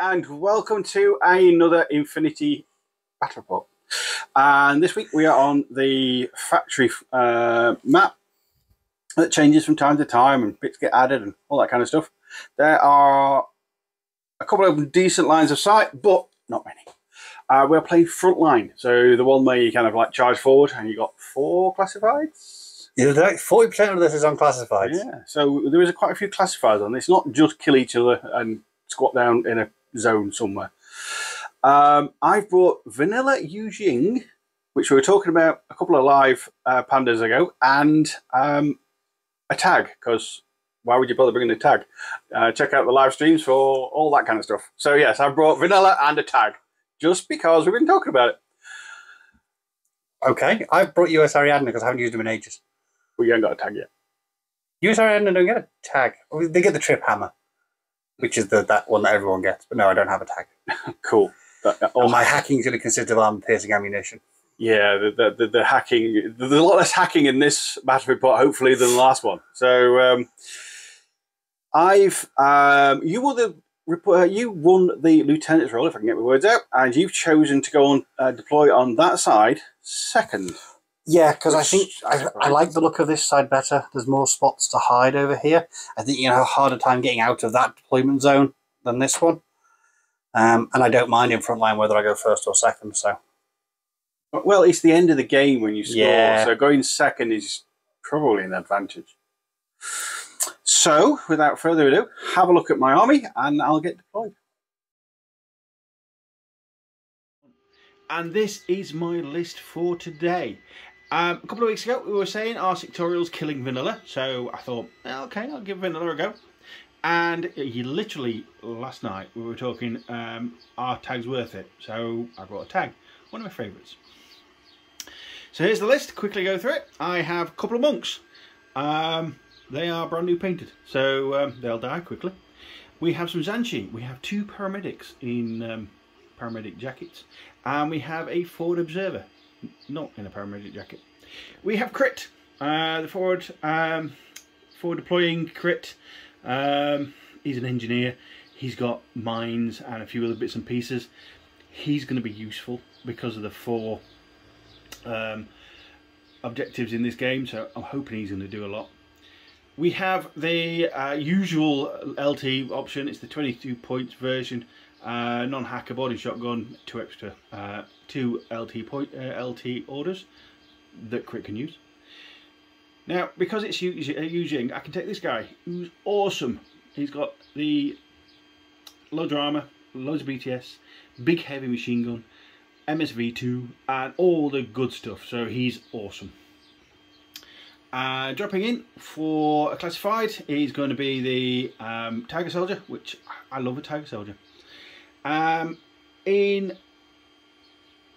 and welcome to another Infinity Battle Report. And this week we are on the factory map that changes from time to time and bits get added and all that kind of stuff. There are a couple of decent lines of sight, but not many. We're playing Frontline, so the one where you kind of like charge forward and you got 4 classifieds. Yeah, 40% of this is on classifieds. Yeah, so there is quite a few classifieds on this, not just kill each other and squat down in a zone somewhere. I've brought vanilla YuJing, which we were talking about a couple of live pandas ago, and a tag, because why would you bother bringing a tag? Check out the live streams for all that kind of stuff. So yes, I've brought vanilla and a tag, just because we've been talking about it. Okay, I've brought USARF because I haven't used them in ages. Well, you haven't got a tag yet. USARF don't get a tag. They get the trip hammer, which is that one that everyone gets. But no, I don't have a tag. Cool. All my hacking is going to consist of armor-piercing ammunition. Yeah, the hacking. There's a lot less hacking in this battle report, hopefully, than the last one. So you won the lieutenant's role, if I can get my words out, and you've chosen to go on deploy on that side second. Yeah, because I think I like the look of this side better. There's more spots to hide over here. I think you have a harder time getting out of that deployment zone than this one. And I don't mind in Frontline whether I go first or second. So, well, it's the end of the game when you score, yeah. So going second is probably an advantage. So, without further ado, have a look at my army, and I'll get deployed. And this is my list for today. A couple of weeks ago, we were saying our sectorial's killing vanilla, so I thought, okay, I'll give vanilla a go. And literally last night we were talking, our tag's worth it, so I brought a tag, one of my favourites. So here's the list, quickly go through it. I have a couple of monks. They are brand new painted, so they'll die quickly. We have some Zanshi, we have 2 paramedics in paramedic jackets, and we have a forward observer, not in a paramedic jacket. We have Crit, the forward deploying Crit. He's an engineer, he's got mines and a few other bits and pieces. He's going to be useful because of the 4 objectives in this game, so I'm hoping he's going to do a lot. We have the usual LT option. It's the 22 points version, non-hacker body shotgun, 2 extra 2 LT orders that Crit can use. Now, because it's YuJing, I can take this guy who's awesome. He's got the loads of armor, loads of BTS, big heavy machine gun, MSV2, and all the good stuff. So he's awesome. Dropping in for a classified is going to be the Tiger Soldier, which I love a Tiger Soldier. In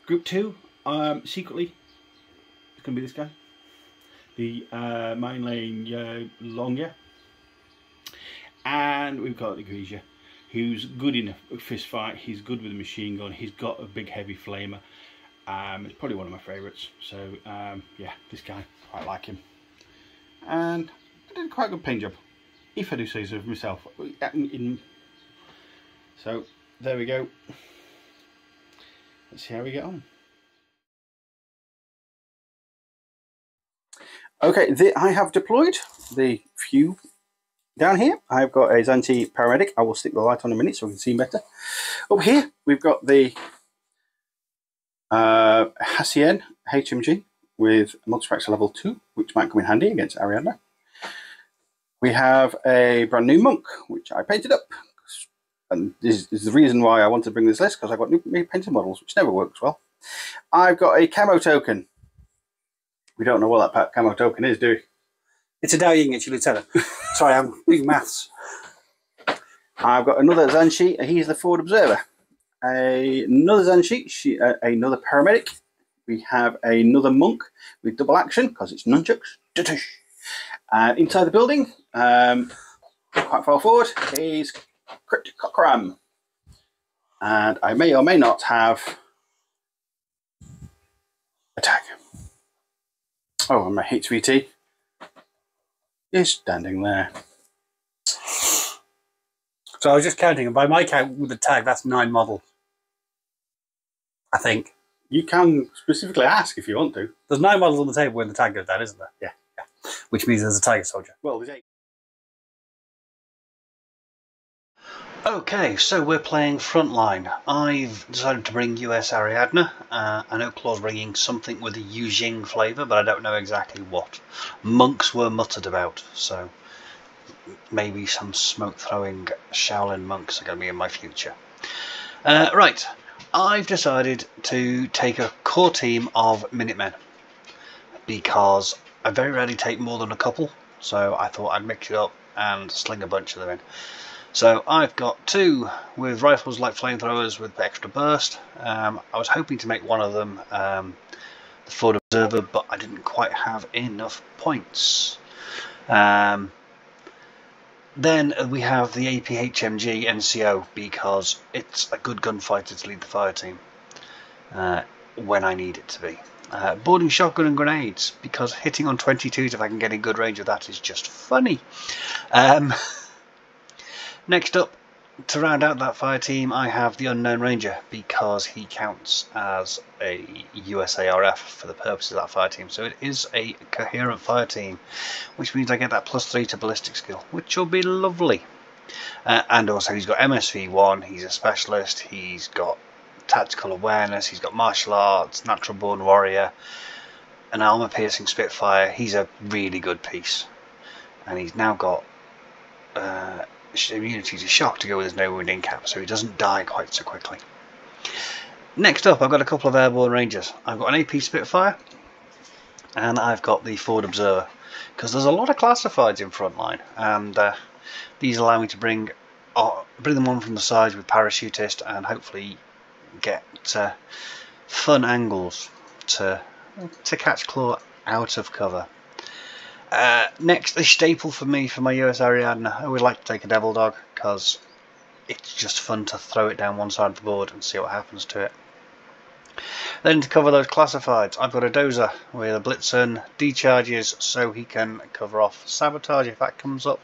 Group 2, secretly, it's going to be this guy, the mine laying Longer. And we've got the Grisha, who's good in a fist fight. He's good with a machine gun. He's got a big heavy flamer. It's probably one of my favourites. So yeah, this guy, I like him. And I did quite a good paint job, if I do say so myself. So there we go. Let's see how we get on. Okay, I have deployed the few down here. I've got a Zanshi paramedic. I will stick the light on in a minute so we can see better. Up here, we've got the Hassien HMG with multi-fracture level 2, which might come in handy against Ariadna. We have a brand new monk, which I painted up. And this is the reason why I want to bring this list, because I've got new painted models, which never works well. I've got a camo token. We don't know what that camo token is, do we? It's a YuJing, it's your lieutenant. Sorry, I'm doing maths. I've got another Zanshi. He's the forward observer. Another Zanshi, another paramedic. We have another monk with double action because it's nunchucks. Inside the building, quite far forward, is Crit Cockram. And I may or may not have a tag. Oh, and my HVT is standing there. So I was just counting, and by my count with the tag, that's 9 models. I think. You can specifically ask if you want to. There's 9 models on the table when the tag goes down, isn't there? Yeah. Which means there's a Tiger Soldier. Well, there's 8. Okay, so we're playing Frontline. I've decided to bring US Ariadne. I know Claw's bringing something with a YuJing flavour, but I don't know exactly what. Monks were muttered about, so maybe some smoke-throwing Shaolin monks are going to be in my future. Right, I've decided to take a core team of Minutemen because I very rarely take more than a couple, so I thought I'd mix it up and sling a bunch of them in. So I've got 2 with rifles like flamethrowers with extra burst. I was hoping to make one of them the Ford Observer, but I didn't quite have enough points. Then we have the APHMG NCO because it's a good gunfighter to lead the fire team when I need it to be. Boarding shotgun and grenades because hitting on 22s if I can get in good range of that is just funny. Next up, to round out that fire team, I have the Unknown Ranger because he counts as a USARF for the purposes of that fire team. So it is a coherent fire team, which means I get that +3 to ballistic skill, which will be lovely. And also he's got MSV1, he's a specialist, he's got tactical awareness, he's got martial arts, natural born warrior, an armor piercing Spitfire. He's a really good piece. And he's now got immunity to shock to go with his no wound in cap, so he doesn't die quite so quickly. Next up, I've got a couple of airborne rangers. I've got an AP Spitfire and I've got the Ford Observer because there's a lot of classifieds in Frontline, and these allow me to bring them on from the sides with parachutist and hopefully get fun angles to catch Claw out of cover. Next, a staple for me for my US Ariadne, I would like to take a Devil Dog because it's just fun to throw it down one side of the board and see what happens to it. Then to cover those classifieds, I've got a Dozer with a Blitzen, decharges so he can cover off sabotage if that comes up.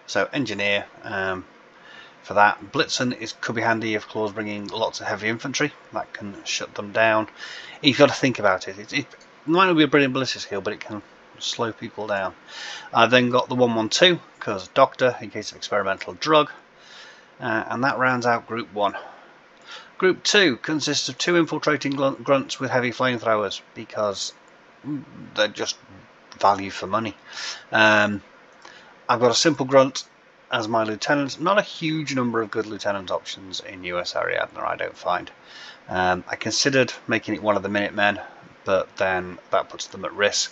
So Engineer for that. Blitzen could be handy if Claw's bringing lots of heavy infantry, that can shut them down. You've got to think about it. It might not be a brilliant ballistic skill, but it can slow people down. I've then got the 112 because Doctor in case of experimental drug, and that rounds out Group 1. Group 2 consists of 2 infiltrating grunts with heavy flamethrowers because they're just value for money. I've got a simple grunt as my lieutenant. Not a huge number of good lieutenant options in US Ariadne, I don't find. I considered making it one of the Minutemen, but then that puts them at risk.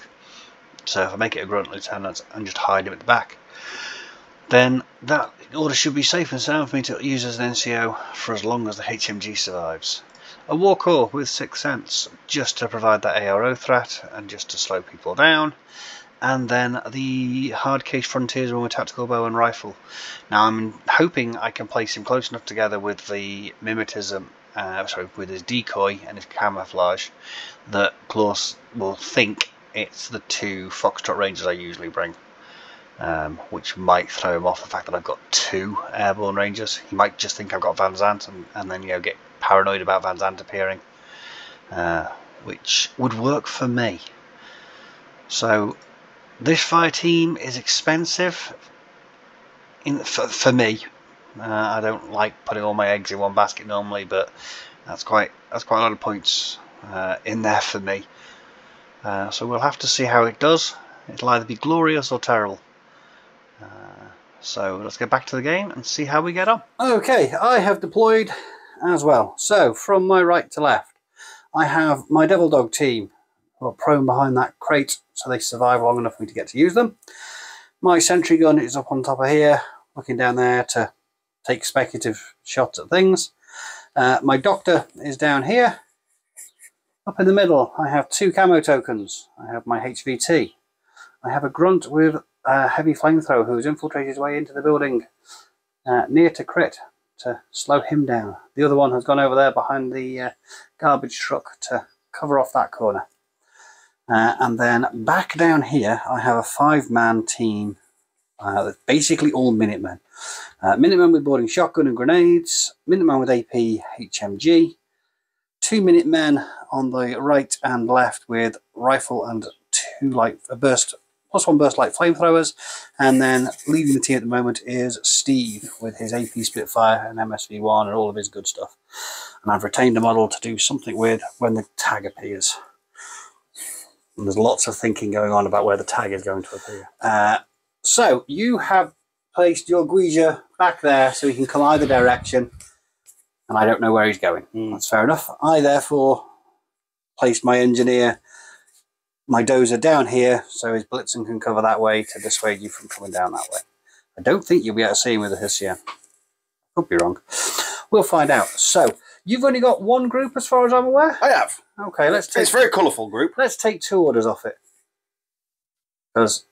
So if I make it a grunt lieutenant and just hide him at the back, then that order should be safe and sound for me to use as an NCO for as long as the HMG survives. A War Corps with 6th Sense just to provide that ARO threat and just to slow people down. And then the hard case frontiersman with tactical bow and rifle. Now I'm hoping I can place him close enough together with the mimetism, with his decoy and his camouflage, that Claus will think it's the 2 Foxtrot Rangers I usually bring, which might throw him off the fact that I've got 2 airborne Rangers. He might just think I've got Van Zandt and then get paranoid about Van Zandt appearing, which would work for me. So this fire team is expensive for me. I don't like putting all my eggs in one basket normally, but that's quite a lot of points in there for me. So we'll have to see how it does. It'll either be glorious or terrible. So let's get back to the game and see how we get on. Okay, I have deployed as well. So from my right to left, I have my Devil Dog team who are prone behind that crate so they survive long enough for me to get to use them. My sentry gun is up on top of here, looking down there to take speculative shots at things. My Doctor is down here. Up in the middle, I have 2 camo tokens. I have my HVT. I have a grunt with a heavy flamethrower who has infiltrated his way into the building near to crit to slow him down. The other one has gone over there behind the garbage truck to cover off that corner. And then back down here, I have a 5-man team That's basically all Minutemen. Minutemen with boarding shotgun and grenades, Minutemen with AP HMG, 2 Minutemen on the right and left with rifle and 2 +1 burst light flamethrowers, and then leading the team at the moment is Steve with his AP Spitfire and MSV1 and all of his good stuff. And I've retained a model to do something with when the tag appears. And there's lots of thinking going on about where the tag is going to appear. So you have placed your Guija back there so he can come either direction, and I don't know where he's going. That's fair enough. I therefore placed my engineer, my dozer down here so his blitzen can cover that way to dissuade you from coming down that way. I don't think you'll be able to see him with a Hessian. Could be wrong. We'll find out. So you've only got one group as far as I'm aware? I have. Okay, let's take... It's a very colourful group. Let's take 2 orders off it. Because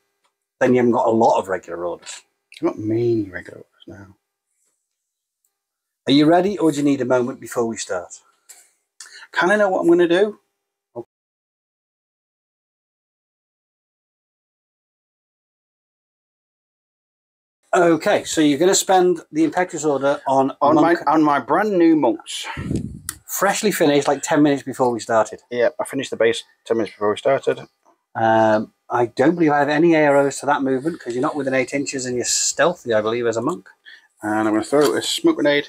then you haven't got a lot of regular orders. I've got many regular orders now. Are you ready, or do you need a moment before we start? Can I know what I'm going to do? Okay, so you're going to spend the Impetuous order on my brand new monks. Freshly finished, like 10 minutes before we started. Yeah, I finished the base 10 minutes before we started. I don't believe I have any arrows to that movement because you're not within 8 inches and you're stealthy, I believe, as a monk. And I'm going to throw a smoke grenade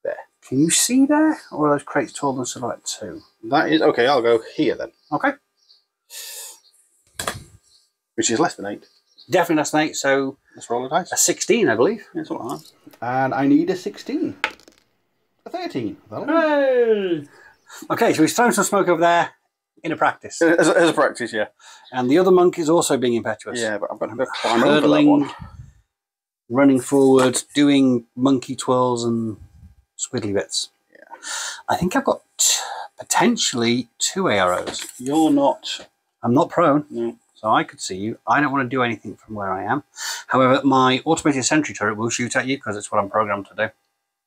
there. Can you see there? Or are those crates taller than Select 2? That is okay. I'll go here then. Okay. Which is less than 8. Definitely less than 8. So let's roll a dice. A 16, I believe. Yeah, something like that. And I need a 16. A 13. Hey! Okay, so he's thrown some smoke over there in a practice. As a practice, yeah. And the other monk is also being impetuous. Yeah, but I'm going to climb over that one. Running forward, doing monkey twirls and squiddly bits. Yeah. I think I've got potentially 2 arrows. You're not... I'm not prone. No. So I could see you. I don't want to do anything from where I am. However, my automated sentry turret will shoot at you because it's what I'm programmed to do.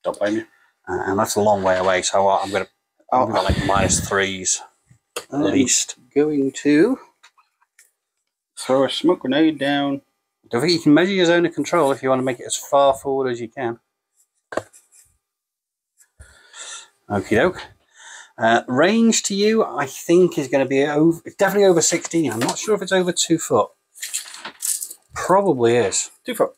Don't blame you. And that's a long way away, so I'm going to... I've got like -3s at least. Going to throw a smoke grenade down. Don't think you can measure your zone of control if you want to make it as far forward as you can. Okie doke. Range to you, I think, is going to be over. It's definitely over 16. I'm not sure if it's over 2 foot. Probably is. 2 foot.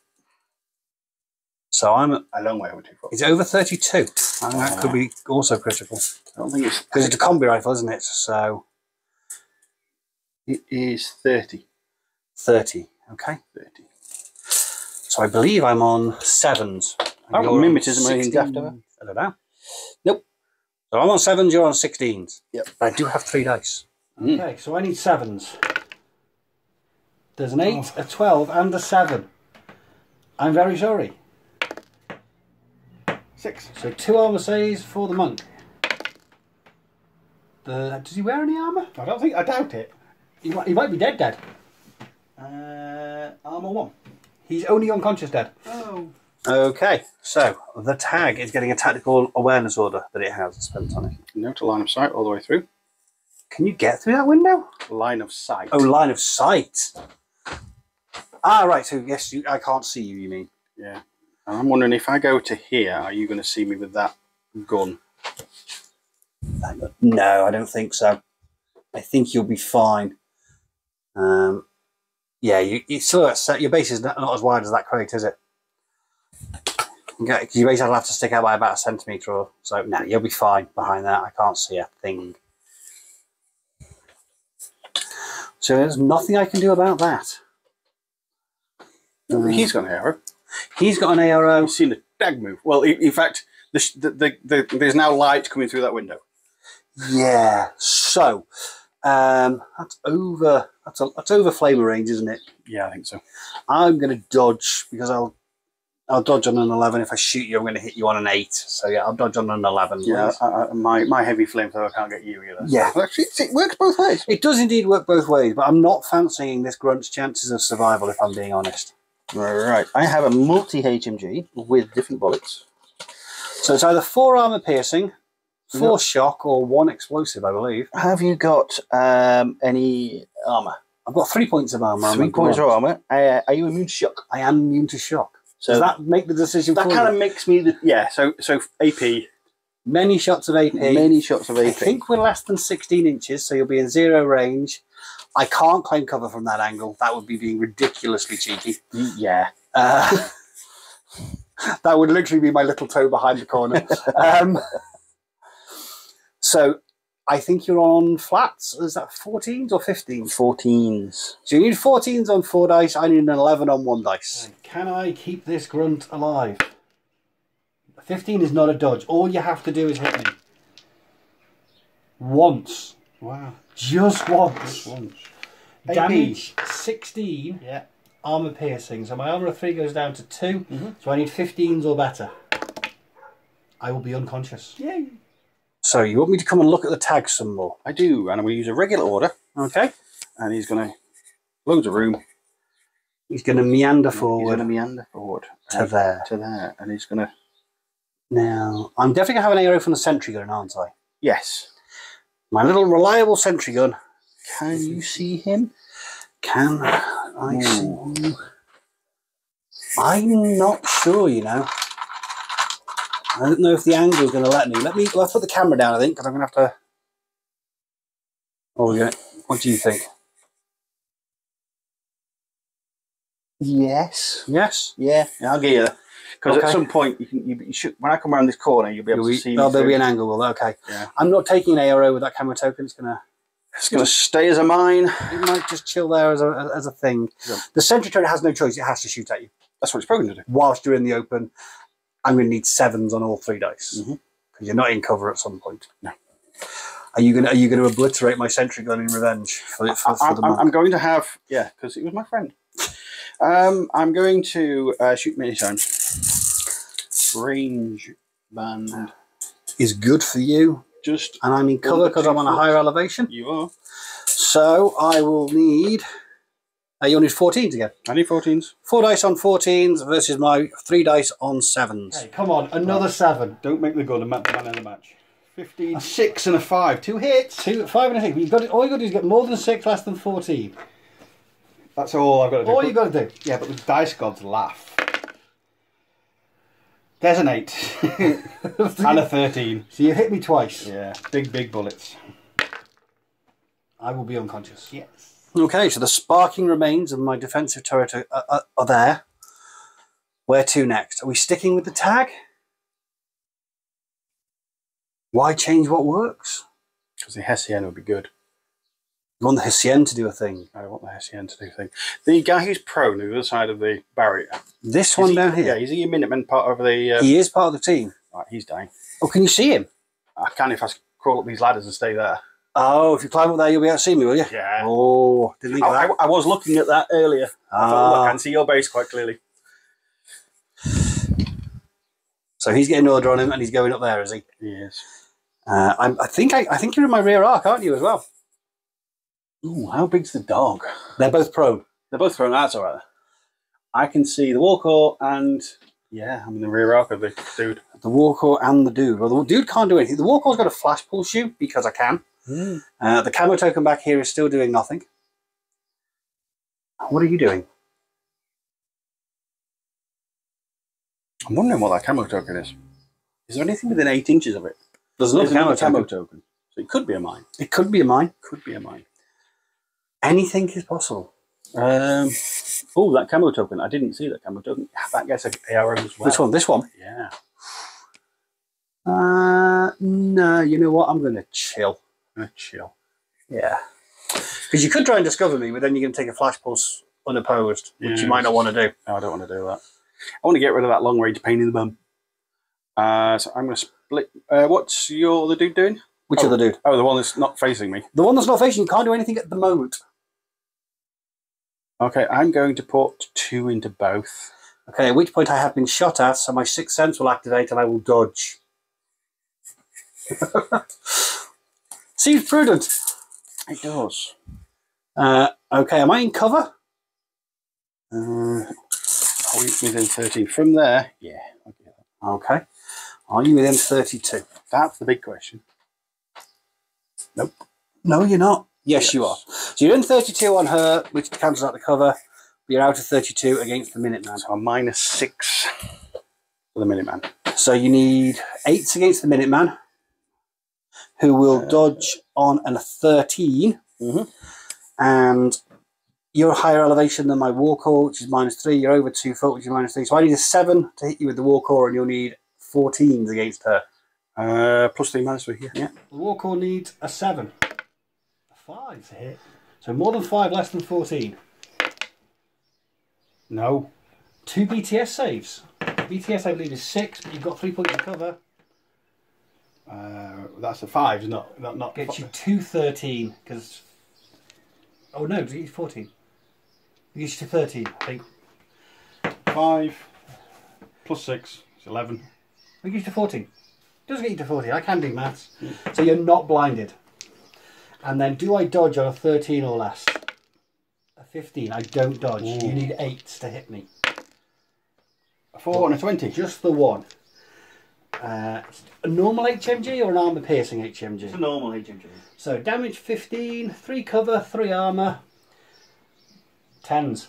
So I'm a long way over 2 foot. It's over 32. I think that could be also critical. I don't think it's because it's a combi rifle, isn't it? So it is 30. 30. Okay. 30. So I believe I'm on 7s. I've got mimetism range after. I don't know. Nope. So I'm on 7s, you're on 16s. Yep. But I do have 3 dice. Okay, so I need 7s. There's an 8, a 12, and a 7. I'm very sorry. 6. So 2 armor saves for the monk. Does he wear any armor? I doubt it. He might be dead. Armor 1. He's only unconscious dead. Oh. Okay, so the tag is getting a tactical awareness order that it has spent on it. Note a line of sight all the way through. Can you get through that window? Line of sight. Oh, line of sight. Ah, right, so yes, I can't see you, you mean? Yeah. And I'm wondering if I go to here, are you going to see me with that gun? No, I don't think so. I think you'll be fine. Yeah, you still your base is not as wide as that crate, is it? Because your base will have to stick out by about 1 centimetre or so. No, you'll be fine behind that. I can't see a thing. So there's nothing I can do about that. He's got an arrow. He's got an arrow. I've seen the tag move. Well, in fact, there's now light coming through that window. Yeah. So that's over flamer range, isn't it? Yeah, I think so. I'm going to dodge because I'll dodge on an 11. If I shoot you, I'm going to hit you on an 8. So yeah, I'll dodge on an 11. Yeah, my heavy flamethrower can't get you either. Yeah, actually, it works both ways. It does indeed work both ways, but I'm not fancying this grunt's chances of survival, if I'm being honest. Right, I have a multi-HMG with different bullets. So it's either 4 armor piercing, 4 shock, or 1 explosive, I believe. Have you got any armor? I've got 3 points of armor. 3 points of armor. Are you immune to shock? I am immune to shock. So does that make the decision? That kind of makes me so AP. Many shots of AP. Many shots of AP. I think we're less than 16 inches, so you'll be in 0 range. I can't claim cover from that angle. That would be being ridiculously cheeky. Yeah. That would literally be my little toe behind the corner. So I think you're on flats. Is that 14s or 15s? 14s. So you need 14s on 4 dice. I need an 11 on 1 dice. Can I keep this grunt alive? 15 is not a dodge. All you have to do is hit me. Once. Wow. Just once. Just once. Damage 16. Yeah. Armor piercing. So my armor of 3 goes down to 2. So I need 15s or better. I will be unconscious. Yay. So you want me to come and look at the tags some more? I do, and I'm going to use a regular order. Okay. And he's going to loads of room. He's going to meander forward. He's going to meander forward to there. To there, and he's going to. Now I'm definitely going to have an arrow from the sentry gun, aren't I? Yes. My little reliable sentry gun. Can you see him? Can I see? I'm not sure, you know. I don't know if the angle is going to let me. Let's put the camera down, I think, because I'm going to have to. Oh, we're going to. What do you think? Yes. Yes. Yeah. I'll get you there. Because at some point, you should. When I come around this corner, you'll be able to see me. Oh, there'll be an angle. Well, okay. Yeah. I'm not taking an ARO with that camera token. It's going to stay as a mine. It might just chill there as a thing. Yeah. The sentry turret has no choice. It has to shoot at you. That's what it's programmed to do. Whilst you're in the open, I'm going to need 7s on all 3 dice because you're not in cover at some point. No. Are you going to obliterate my sentry gun in revenge for the monk? I'm going to have because it was my friend. I'm going to shoot many times. Range band is good for you. And I'm in cover because I'm on a higher elevation. You are. So I will need. You'll need 14s again. I need 14s. 4 dice on 14s versus my 3 dice on 7s. Hey, come on, another 7. Don't make the gun a man in the match. 15. A 6 and a 5. 2 hits. 5 and a 6. All you got to do is get more than 6, less than 14. That's all I've got to do. All you got to do. Yeah, but the dice gods laugh. There's an 8 and a 13. So you hit me twice. Yeah, big bullets. I will be unconscious. Yes. Okay, so the sparking remains of my defensive turret are there. Where to next? Are we sticking with the tag? Why change what works? Because the Hessian would be good. You want the Hessian to do a thing? I want the Hessian to do a thing. The guy who's prone on the other side of the barrier. This one down here? Yeah, is he a Minuteman part of the... He is part of the team. Right, he's dying. Oh, can you see him? I can if I crawl up these ladders and stay there. Oh, if you climb up there, you'll be able to see me, will you? Yeah. Oh, didn't think of that. I was looking at that earlier. I thought, look, I can see your base quite clearly. So he's getting an order on him and he's going up there, is he? Yes. I think you're in my rear arc, aren't you, as well? Ooh, how big's the dog? They're both prone. They're both prone. That's all right. I can see the Warcore and I'm in the rear arc of the dude. The Warcore and the dude. Well, the dude can't do anything. The Warcore's got a flash pull shoot because I can. The camo token back here is still doing nothing. What are you doing? I'm wondering what that camo token is. Is there anything within 8 inches of it? There's another camo token. So it could be a mine. It could be a mine. Could be a mine. Anything is possible. Oh, that camo token. I didn't see that camo token. That gets an arrow as well. Which one? This one? Yeah. No, you know what? I'm going to chill. Chill. Yeah. Because you could try and discover me, but then you're going to take a flash pulse unopposed, which you might not want to do. No, I don't want to do that. I want to get rid of that long range pain in the bum. So I'm going to split. What's the dude doing? Which other dude? Oh, the one that's not facing me. The one that's not facing you can't do anything at the moment. Okay, I'm going to put 2 into both. Okay, at which point I have been shot at, so my 6th sense will activate and I will dodge. Seems prudent. It does. Okay, am I in cover? Are we within 13? From there, yeah. I'll get that. Okay. Are you within 32? That's the big question. Nope. No, you're not. Yes, you are. So you're in 32 on her, which cancels out the cover. But you're out of 32 against the Minuteman. So I'm -6 for the Minuteman. So you need 8s against the Minuteman, who will dodge on a 13. And you're higher elevation than my Warcore, which is -3. You're over 2 foot, which is -3. So I need a 7 to hit you with the Warcore, and you'll need 14s against her. +3, -3, yeah. The Warcore needs a 7. A 5 to hit. So more than 5, less than 14. No. 2 BTS saves. BTS, I believe, is 6, but you've got 3 points to cover. That's a 5, not Gets you 213, because... Oh no, does it get you 14? It gets you to 13, I think. 5 +6 is 11. It gets you to 14. It does get you to 14, I can do maths. So you're not blinded. And then, do I dodge on a 13 or less? A 15, I don't dodge. Ooh. You need 8s to hit me. A 4 and a 20? Just the one. A normal HMG or an armour piercing HMG? It's a normal HMG. So damage 15, 3 cover, 3 armour, 10s.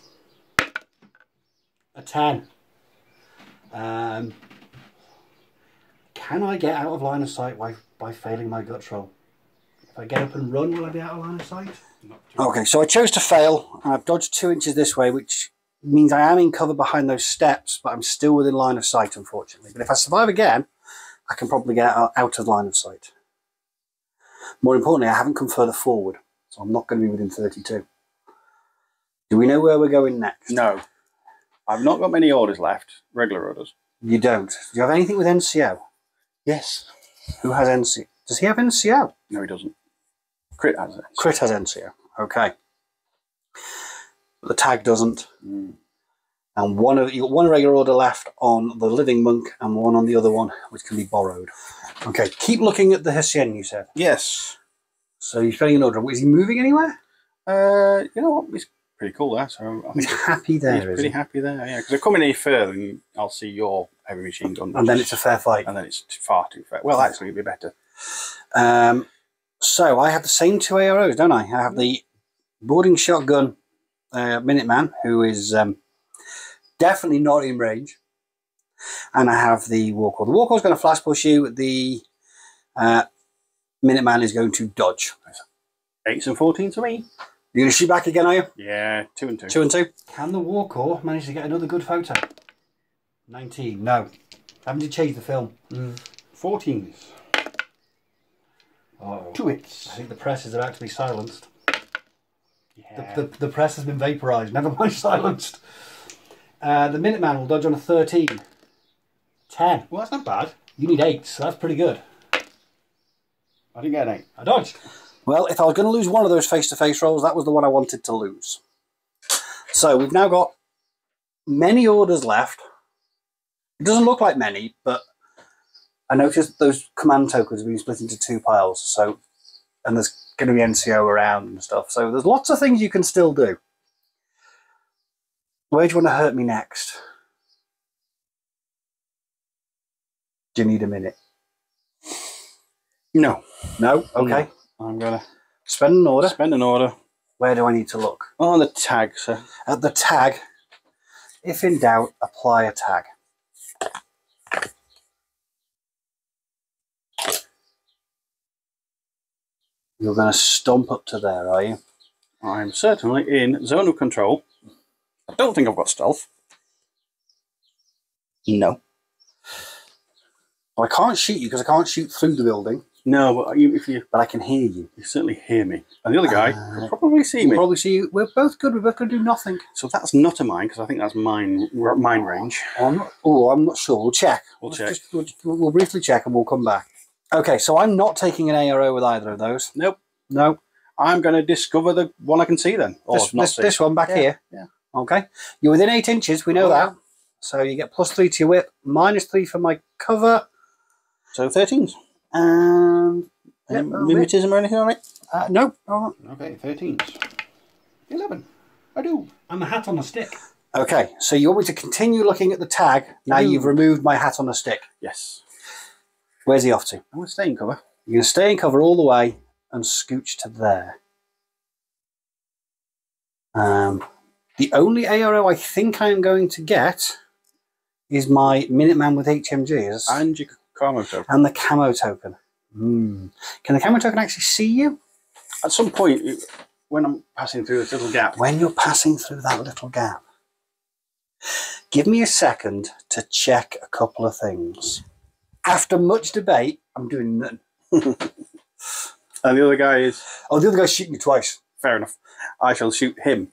A 10. Can I get out of line of sight by failing my guts roll? If I get up and run, will I be out of line of sight? Okay, so I chose to fail, and I've dodged 2 inches this way, which means I am in cover behind those steps, but I'm still within line of sight, unfortunately. But if I survive again, I can probably get out of line of sight. More importantly, I haven't come further forward, so I'm not going to be within 32. Do we know where we're going next? No. I've not got many orders left, regular orders. You don't? Do you have anything with NCO? Yes. Who has NCO? Does he have NCO? No, he doesn't. Crit has NCO. Crit has NCO, okay. But the tag doesn't. And you've got 1 regular order left on the Living Monk and 1 on the other one, which can be borrowed. Okay, keep looking at the Hessian, you said? Yes. So you're spending an order. Is he moving anywhere? You know what? He's pretty cool there. So I he's happy there, he's pretty happy there, yeah. Because if I come in any further, and I'll see your heavy machine gun. And then it's a fair fight. And then it's far too fair. Well, actually, it'd be better. So I have the same 2 AROs, don't I? I have the boarding shotgun Minuteman, who is definitely not in range. And I have the Warcore. The Warcore is going to flash push you. The Minuteman is going to dodge. 8s and 14s for me. You're going to shoot back again, are you? Yeah, 2 and 2. 2 and 2. Can the Warcore manage to get another good photo? 19. No. Haven't you changed the film? 14s. Oh, 2 hits. I think the press is about to be silenced. Yeah. The press has been vaporised. Never mind silenced. The Minuteman will dodge on a 13. 10. Well, that's not bad. You need 8, so that's pretty good. I didn't get an 8. I dodged. Well, if I was going to lose one of those face-to-face rolls, that was the one I wanted to lose. So we've now got many orders left. It doesn't look like many, but I noticed those command tokens have been split into 2 piles. So, and there's going to be NCO around and stuff. So there's lots of things you can still do. Where do you want to hurt me next? Do you need a minute? No. No? Okay. No. I'm going to spend an order. Spend an order. Where do I need to look? On the tag, sir. At the tag. If in doubt, apply a tag. You're going to stomp up to there, are you? I'm certainly in zone of control. I don't think I've got stealth. No. Well, I can't shoot you because I can't shoot through the building. No, but but I can hear you. You certainly hear me. And the other guy can probably see me. Probably see you. We're both good. We're both going to do nothing. So that's not a mine because I think that's mine range. I'm not sure. We'll check. We'll briefly check and we'll come back. Okay, so I'm not taking an ARO with either of those. Nope. No. I'm going to discover the one I can see then. Or this one back here. Yeah. Okay. You're within 8 inches. We know that. So you get +3 to your whip, -3 for my cover. So 13s. And mimetism or anything on it? No. Okay, 13s. 11. I do. I'm a hat on a stick. Okay, so you want me to continue looking at the tag now you've removed my hat on a stick? Yes. Where's he off to? I'm going to stay in cover. You're going to stay in cover all the way and scooch to there. The only ARO I think I am going to get is my Minuteman with HMGs. And your camo token. And the camo token. Can the camo token actually see you? At some point, when I'm passing through this little gap. When you're passing through that little gap. Give me a second to check a couple of things. After much debate, I'm doing nothing. And the other guy is... Oh, the other guy's shooting you twice. Fair enough. I shall shoot him.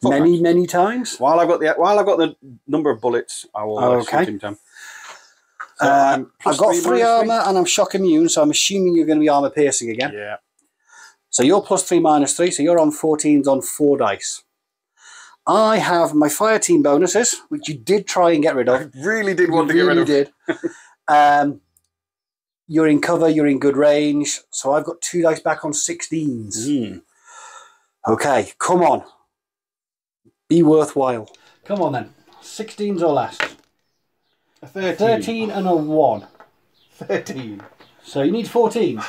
Many times? While I've got the number of bullets, I will shoot him down. So I've got 3 armour and I'm shock immune, so I'm assuming you're going to be armour piercing again. Yeah. So you're +3, -3, so you're on 14s on 4 dice. I have my fire team bonuses, which you did try and get rid of. I really did want to get rid of. You did. You're in cover, you're in good range, so I've got 2 dice back on 16s. Okay, come on. Be worthwhile. Come on then. 16s or less. A 13. 13 and a 1. 13. So you need 14.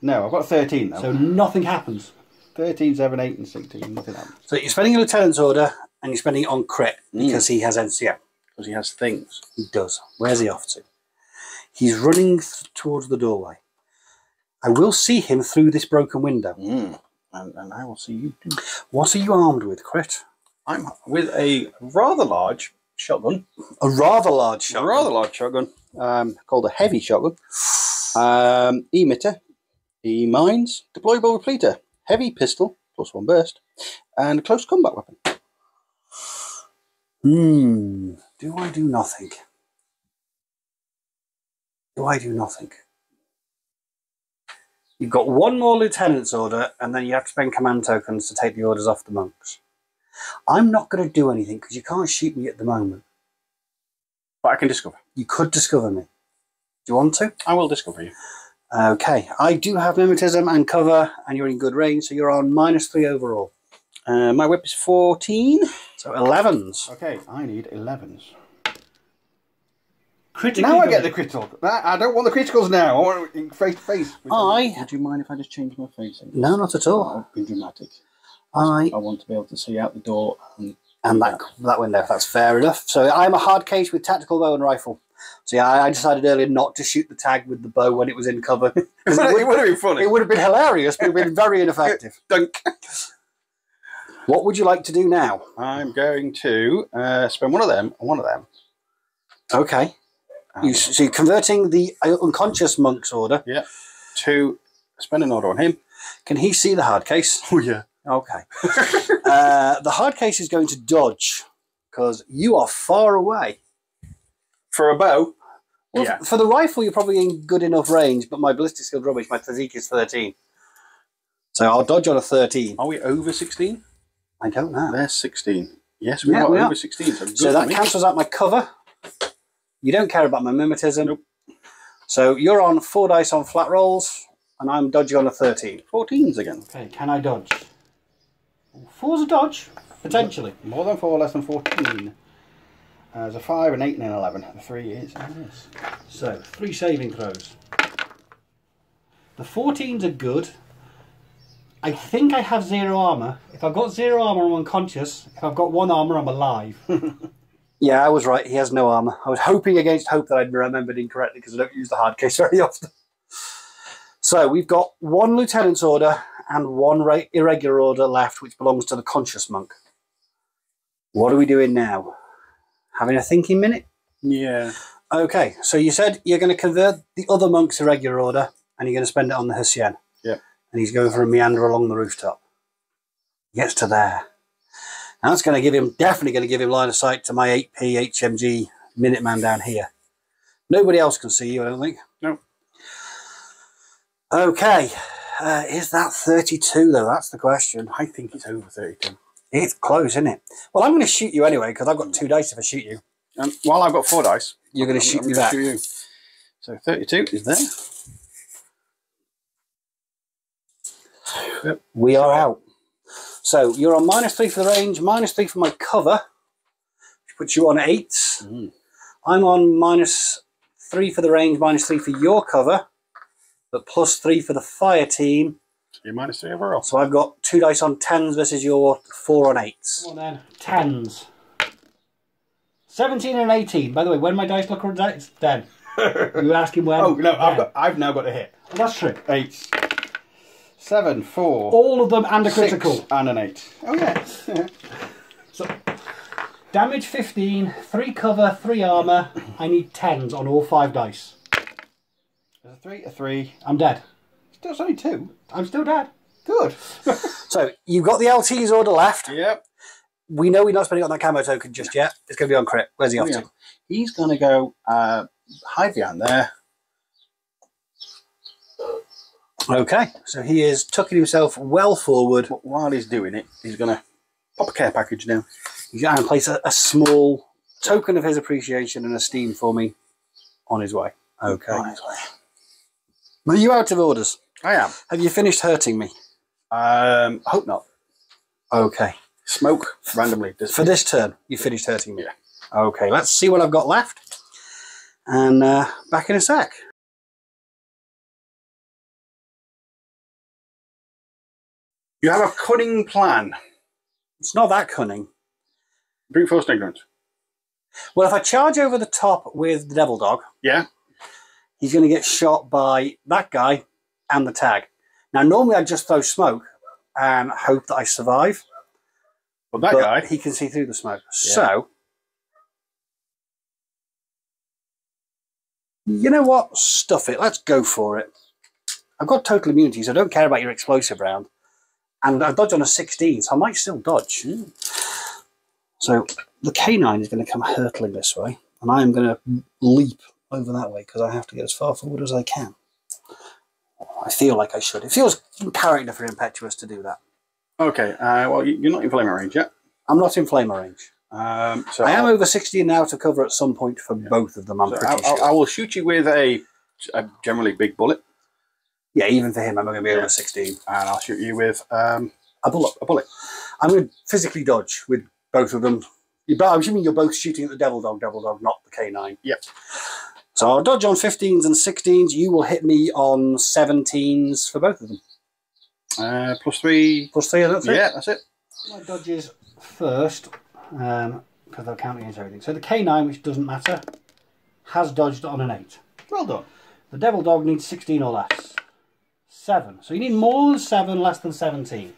No, I've got 13 though. So nothing happens. 13, 7, 8 and 16. Nothing happens. So you're spending a lieutenant's order and you're spending it on crit because he has NCO. Because he has things. He does. Where's he off to? He's running towards the doorway. I will see him through this broken window. And I will see you too. What are you armed with, Crit? I'm with a rather large shotgun. A rather large shotgun? A rather large shotgun. Called a heavy shotgun. Emitter. E-mines. Deployable repleter. Heavy pistol. +1 burst. And a close combat weapon. Do I do nothing? Do I do nothing? You've got 1 more lieutenant's order, and then you have to spend command tokens to take the orders off the monks. I'm not going to do anything because you can't shoot me at the moment. But I can discover. You could discover me. Do you want to? I will discover you. Okay. I do have mimetism and cover, and you're in good range, so you're on -3 overall. My whip is 14. So 11s. Okay, I need 11s. Critically now I get the critical. I don't want the criticals now. I want it face to face. Would you mind if I just change my facing? No, not at all. That would be dramatic. I want to be able to see out the door and that window. That's fair enough. So I'm a hard case with tactical bow and rifle. So yeah, I decided earlier not to shoot the tag with the bow when it was in cover. it would have been funny. It would have been hilarious, but it would have been very ineffective. Dunk. What would you like to do now? I'm going to spend one of them and one of them. Okay. So you're converting the unconscious monk's order. Yeah. To spend an order on him. Can he see the hard case? Oh, yeah. Okay. The hard case is going to dodge because you are far away. For a bow? Well, yeah. For the rifle, you're probably in good enough range, but my ballistic skill rubbish, my physique is 13. So I'll dodge on a 13. Are we over 16? I don't know. There's 16. Yes, we are over 16. So that cancels out my cover. You don't care about my mimetism. Nope. So you're on 4 dice on flat rolls, and I'm dodging on a 13. 14s again. Okay, can I dodge? 4's a dodge, potentially. More than 4, less than 14. There's a 5, an 8, and an 11. The 3 is on this. So, 3 saving throws. The 14s are good. I think I have 0 armour. If I've got 0 armour, I'm unconscious. If I've got 1 armour, I'm alive. Yeah, I was right. He has no armour. I was hoping against hope that I'd remembered incorrectly because I don't use the hard case very often. So we've got 1 lieutenant's order and 1 irregular order left, which belongs to the conscious monk. What are we doing now? Having a thinking minute? Yeah. Okay, so you said you're going to convert the other monk's irregular order and you're going to spend it on the Hessian. Yeah. And he's going for a meander along the rooftop. He gets to there. Now that's going to give him, definitely going to give him line of sight to my 8p HMG Minuteman down here. Nobody else can see you, I don't think. No. Okay. Is that 32 though? That's the question. I think it's over 32. It's close, isn't it? Well, I'm going to shoot you anyway because I've got 2 dice if I shoot you. While I've got 4 dice, you're going to shoot me back. Shoot you. So 32 is there. Yep. We are out. So you're on -3 for the range, -3 for my cover, which puts you on 8s. I'm on -3 for the range, -3 for your cover, but +3 for the fire team. So you're -3 overall. So I've got 2 dice on 10s versus your 4 on 8s. Come on then. 10s. 17 and 18. By the way, when my dice look runs out, it's dead. You were asking when? Oh no, I've now got a hit. Well, that's true. 8, 7, 4. All of them and a critical. 6 and an 8. Oh yeah. So, damage 15, 3 cover, 3 armour. I need 10s on all 5 dice. There's a 3, a 3. I'm dead. Still only 2. I'm still dead. Good. So you've got the LT's order left. Yep. We know we're not spending on that camo token just yet. It's going to be on crit. Where's he off to? He's going to go hide behind there. Okay, so he is tucking himself well forward. But while he's doing it, he's going to pop a care package down. He's going to place a small token of his appreciation and esteem for me on his way. Okay. On his way. Are you out of orders? I am. Have you finished hurting me? I hope not. Okay. Smoke randomly. For this turn, you finished hurting me? Yeah. Okay, let's see what I've got left. And back in a sec. You have a cunning plan. It's not that cunning. Brute force ignorance. Well, if I charge over the top with the Devil Dog, Yeah. he's going to get shot by that guy and the tag. Now, normally I'd just throw smoke and hope that I survive. But that guy, he can see through the smoke. Yeah. So, you know what? Stuff it. Let's go for it. I've got total immunity, so I don't care about your explosive round. And I dodge on a 16, so I might still dodge. So the K9 is going to come hurtling this way, and I am going to leap over that way because I have to get as far forward as I can. I feel like I should. It feels character for Impetuous to do that. okay, well, you're not in flame range yet. I'm not in flamer range. So I am over 16 now to cover at some point for both of them, I'm pretty sure. I will shoot you with a generally big bullet. Yeah, even for him, I'm going to be over 16. And I'll shoot you with a bullet. a bullet. I'm going to physically dodge with both of them. But I'm assuming you're both shooting at the Devil Dog, not the K9. Yep. So I'll dodge on 15s and 16s. You will hit me on 17s for both of them. +3. +3, that's it? Yeah, that's it. My dodges first, because they'll count against everything. So the K9, which doesn't matter, has dodged on an 8. Well done. The Devil Dog needs 16 or less. 7. So you need more than 7, less than 17.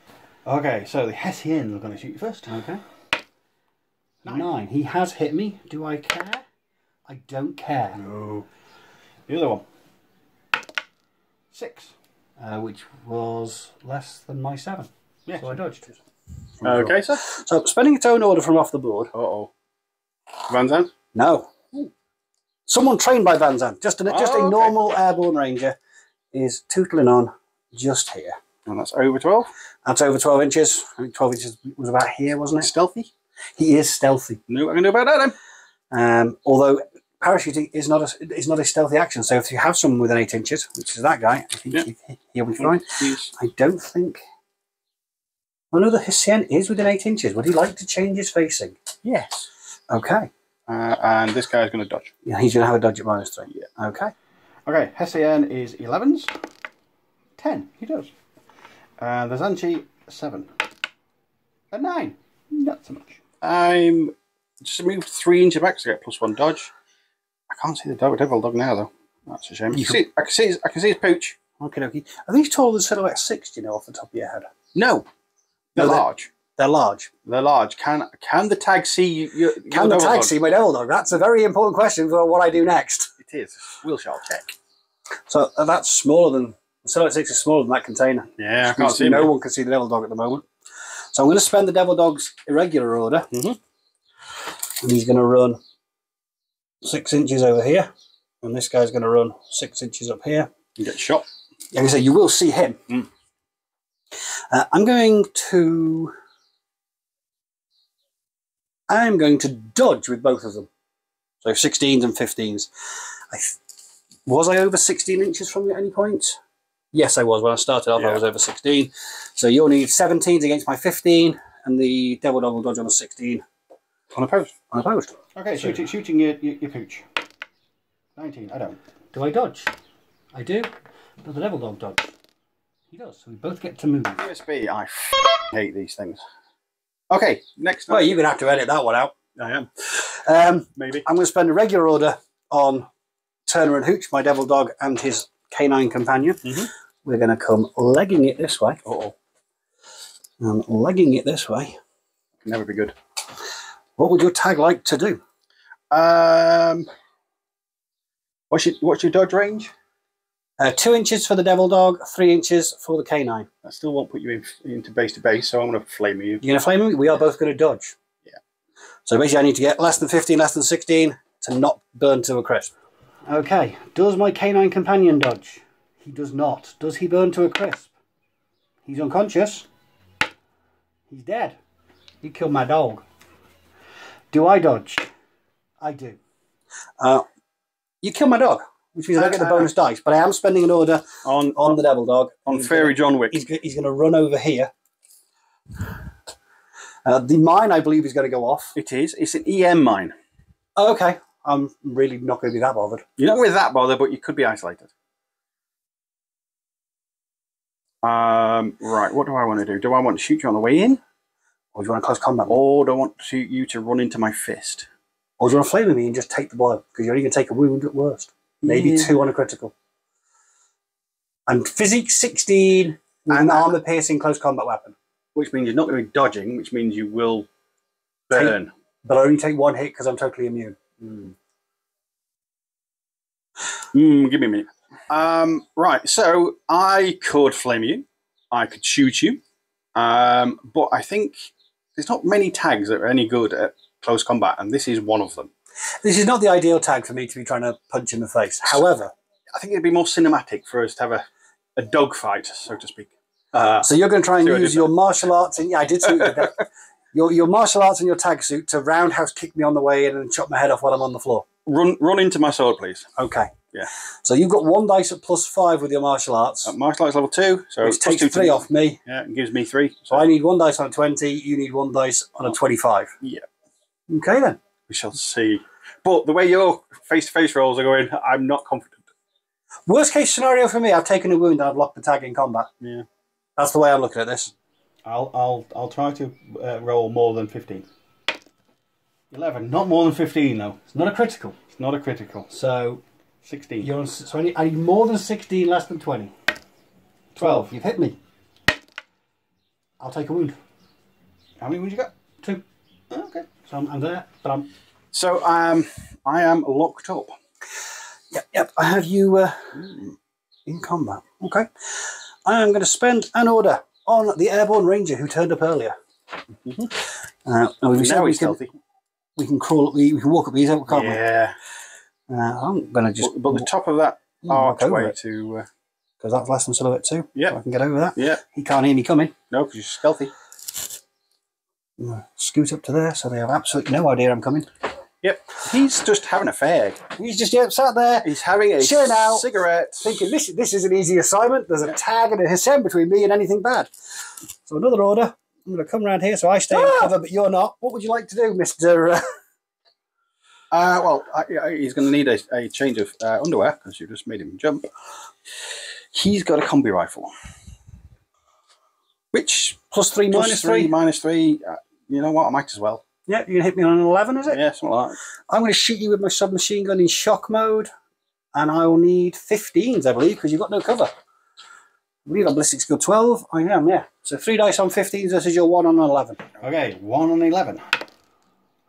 Okay, so the Hessian are going to shoot you first. Okay. 9. He has hit me. Do I care? I don't care. No. The other one. 6. Which was less than my 7. Yeah. So I dodged. Okay, sir. So spending a tone order from off the board. Uh-oh. Van Zandt? No. Someone trained by Van Zandt, just a normal airborne ranger, is tootling on just here. And that's over 12. That's over 12 inches. I think 12 inches was about here, wasn't it? Stealthy? He is stealthy. No, what I can do about that then? Although parachuting is not a stealthy action. So if you have someone within 8 inches, which is that guy, I think he'll be fine. I don't think. Oh no, the Hessian is within 8 inches. Would he like to change his facing? Yes. Okay. And this guy's going to dodge. Yeah, he's going to have a dodge at -3. Yeah. Okay. Okay, Hessian is 11s. 10, he does. The Zanchi, 7. A 9, not so much. I'm just moved 3 inches back to get +1 dodge. I can't see the Devil Dog now though. That's a shame. I can see his pooch. Okay, okay. Are these taller than Silhouette 6, do you know, off the top of your head? No, they're large. They're large. They're large. Can the tag see your Can the tag see my Devil Dog? That's a very important question for what I do next. It is. Wheelshot check. So that's smaller than Silhouette 6 is smaller than that container. Yeah, I can't see. No one can see the Devil Dog at the moment. So I'm going to spend the Devil Dog's irregular order, and he's going to run 6 inches over here, and this guy's going to run 6 inches up here. You get shot. Like I say, you will see him. I'm going to dodge with both of them. So 16s and 15s. Was I over 16 inches from you at any point? Yes, I was. When I started off, I was over 16. So you'll need 17s against my 15, and the Devil Dog will dodge on a 16. Unopposed. Unopposed. Okay, so shooting your pooch. 19, I don't. Do I dodge? I do. Does the Devil Dog dodge? He does, so we both get to move. USB, I hate these things. Okay, next. Well, you're going to have to edit that one out. I am. Maybe. I'm going to spend a regular order on Turner and Hooch, my devil dog, and his canine companion. We're going to come legging it this way. Uh-oh. Legging it this way. Can never be good. What would your tag like to do? What's your dodge range? 2 inches for the devil dog, 3 inches for the canine. I still won't put you into base to base, so I'm going to flame you. You're going to flame me? We are both going to dodge. Yeah. So basically I need to get less than 15, less than 16 to not burn to a crisp. Okay, does my canine companion dodge? He does not. Does he burn to a crisp? He's unconscious. He's dead. You killed my dog. Do I dodge? I do. You killed my dog, which means I don't get the bonus dice, but I am spending an order on the devil dog. On Fairy John Wick. He's going to run over here. The mine, I believe, is going to go off. It is. It's an EM mine. Oh, okay. I'm really not going to be that bothered. You're not going to be that bothered, but you could be isolated. Right, what do I want to do? Do I want to shoot you on the way in? Or do you want a close combat? Or do I want you to run into my fist? Or do you want to flame with me and just take the blow? Because you're only going to take a wound at worst. Maybe 2 on a critical. And physique 16 with an armor-piercing close combat weapon. Which means you're not going to be dodging, which means you will burn. But I only take 1 hit because I'm totally immune. Give me a minute. Right, so I could flame you. I could shoot you. But I think there's not many tags that are any good at close combat, and this is one of them. This is not the ideal tag for me to be trying to punch in the face. However, I think it'd be more cinematic for us to have a dogfight, so to speak. So you're going to try and use your martial arts, and yeah, I did see what you did there. Your martial arts and your tag suit to roundhouse kick me on the way in and chop my head off while I'm on the floor. Run into my sword, please. Okay. Yeah. So you've got 1 dice at +5 with your martial arts. Martial arts level 2, so which takes 3 off me. Yeah, it gives me 3. So I need 1 dice on a 20. You need 1 dice on a 25. Yeah. Okay then. We shall see. But the way your face-to-face rolls are going, I'm not confident. Worst case scenario for me, I've taken a wound and I've locked the tag in combat. Yeah. That's the way I'm looking at this. I'll try to roll more than 15. 11, not more than 15 though. It's not a critical. It's not a critical. So 16. You're on, so I need more than 16, less than 20. 12. You've hit me. I'll take a wound. How many wounds you got? 2. Oh, okay. So I'm there, but I'm... So I am locked up. Yep. I have you in combat. Okay. I am going to spend an order on the airborne ranger who turned up earlier. Now he's stealthy. We can crawl up we can walk up these, can't we? Yeah. I'm going to just... But the top of that archway to... Because that's less than silhouette 2. Yeah. So I can get over that. Yeah. He can't hear me coming. No, because you're stealthy. Scoot up to there so they have absolutely no idea I'm coming. Yep. He's just having a fag. He's just sat there. He's having a cigarette. Thinking this is an easy assignment. There's a tag and a HSM between me and anything bad. So another order. I'm going to come around here so I stay in cover, but you're not. What would you like to do, Mr. Well, he's going to need a change of underwear because you just made him jump. He's got a combi rifle. Which... +3, -3? -3. You know what? I might as well. Yeah, you're going to hit me on an 11, is it? Yeah, something like that. I'm going to shoot you with my submachine gun in shock mode. And I will need 15s, I believe, because you've got no cover. I believe I'm ballistic skill 12. I am, yeah. So 3 dice on 15s versus your 1 on an 11. Okay, 1 on 11.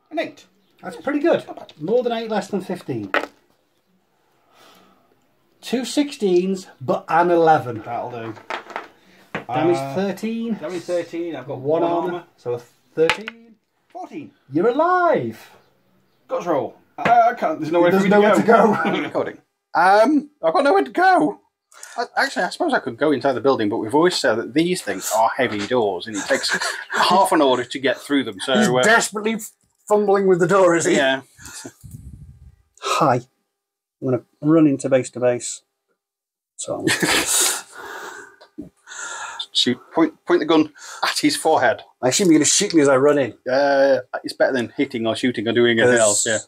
An 8. That's pretty good. More than 8, less than 15. 2 16s, but an 11. That'll do. Damage 13. Damage 13. I've got 1 armor. So a 13. 14. You're alive. Guts roll. I can't. There's nowhere for me to go. I'm recording. I've got nowhere to go. Actually, I suppose I could go inside the building, but we've always said that these things are heavy doors, and it takes half an order to get through them. So he's desperately fumbling with the door, is he? Yeah. Hi. I'm going to run into base to base. So. Shoot. Point the gun at his forehead. I assume you're going to shoot me as I run in. It's better than hitting or shooting or doing anything else. Yeah.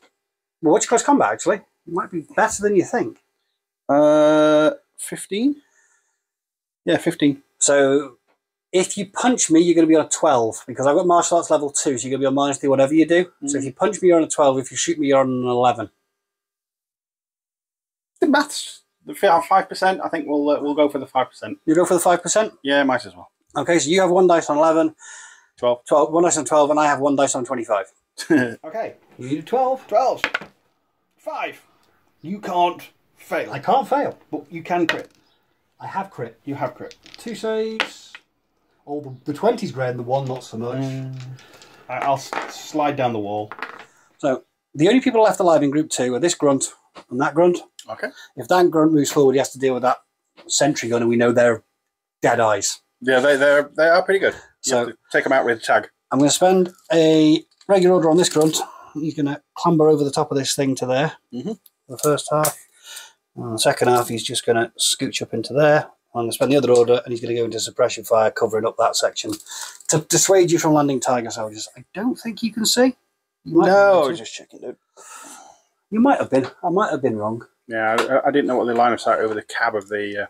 Well, what's your close combat? Actually, it might be better than you think. 15. Yeah, 15. So if you punch me, you're going to be on a 12 because I've got martial arts level 2, so you're going to be on -3 whatever you do. So if you punch me, you're on a 12. If you shoot me, you're on an 11. The maths. The 5%. I think we'll go for the 5%. You go for the 5%? Yeah, might as well. Okay, so you have 1 dice on 11. 12. 1 dice on 12, and I have 1 dice on 25. Okay, you need a 12. 12. 5. You can't fail. I can't fail. But you can crit. I have crit. You have crit. 2 saves. Oh, the 20's great and the 1 not so much. I'll slide down the wall. So, the only people left alive in group 2 are this grunt and that grunt. Okay. If that grunt moves forward, he has to deal with that sentry gun, and we know they're dead eyes. Yeah, they are pretty good. So you have to take them out with a tag. I'm going to spend a regular order on this grunt. He's going to clamber over the top of this thing to there. For the first half. And the second half, he's just going to scooch up into there. I'm going to spend the other order, and he's going to go into suppression fire, covering up that section to dissuade you from landing tiger soldiers. I don't think you can see. No, I was just checking, dude. You might have been. I might have been wrong. Yeah, I didn't know what the line of sight over the cab of the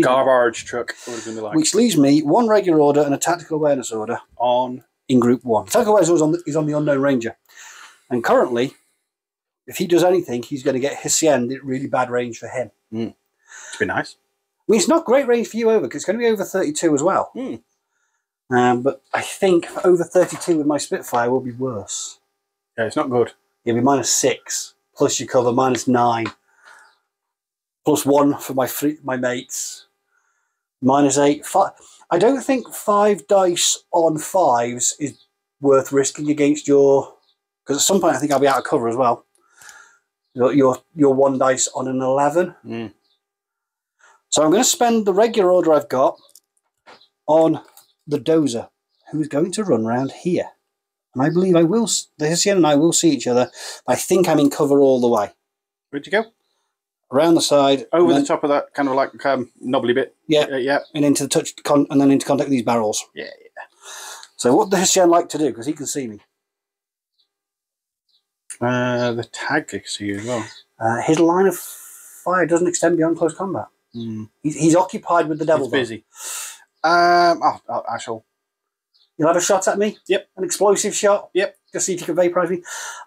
garbage truck would have been like. Which leaves me 1 regular order and a tactical awareness order on in group 1. Tactical awareness order is on the unknown ranger, and currently, if he does anything, he's going to get Hissien at really bad range for him. It'd be nice. I mean, it's not great range for you over, because it's going to be over 32 as well. But I think over 32 with my Spitfire will be worse. Yeah, it's not good. It'll be -6, plus your cover, -9, plus 1 for my mates, -8. 5. I don't think 5 dice on 5s is worth risking against your... Because at some point I think I'll be out of cover as well. Your 1 dice on an 11. So I'm going to spend the regular order I've got on the dozer, who's going to run around here. And I believe I will. The Hissien and I will see each other. I think I'm in cover all the way. Where'd you go? Around the side, over the top of that kind of like knobbly bit. Yeah, yeah, and into the and then into contact with these barrels. Yeah. So what does Hissien like to do? Because he can see me. The tag can see you as well. His line of fire doesn't extend beyond close combat. He's occupied with the devil. He's busy. I shall. You'll have a shot at me? Yep. An explosive shot? Yep. Just see if you can vaporize me.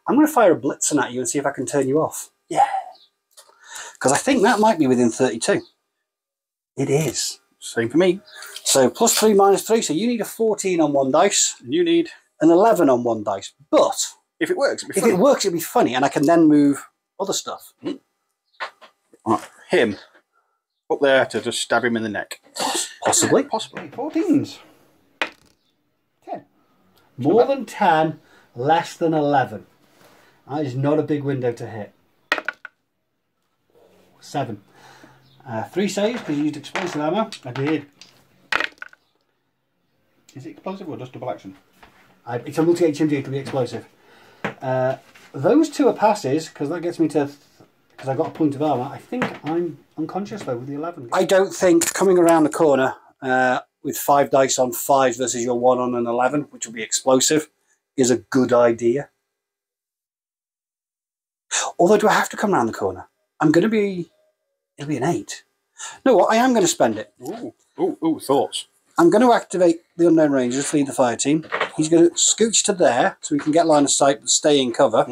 I'm going to fire a blitzen at you and see if I can turn you off. Yeah. Because I think that might be within 32. It is. Same for me. So +3, -3. So you need a 14 on 1 dice. You need an 11 on 1 dice. But if it works, it'll be funny, and I can then move other stuff. Him up there to just stab him in the neck. Possibly. 14s. 10. More than 10, less than 11. That is not a big window to hit. 7. 3 saves because you used explosive ammo. I did. Is it explosive or just double action? It's a multi-HMG, it can be explosive. Those 2 are passes because that gets me to... Because I got a point of armour. I think I'm unconscious though with the 11. I don't think coming around the corner with 5 dice on 5 versus your 1 on an 11, which will be explosive, is a good idea. Although, do I have to come around the corner? I'm going to be... It'll be an 8. No, what? I am going to spend it. Ooh, thoughts. I'm going to activate the Unknown Rangers to lead the fire team. He's going to scooch to there so we can get line of sight but stay in cover.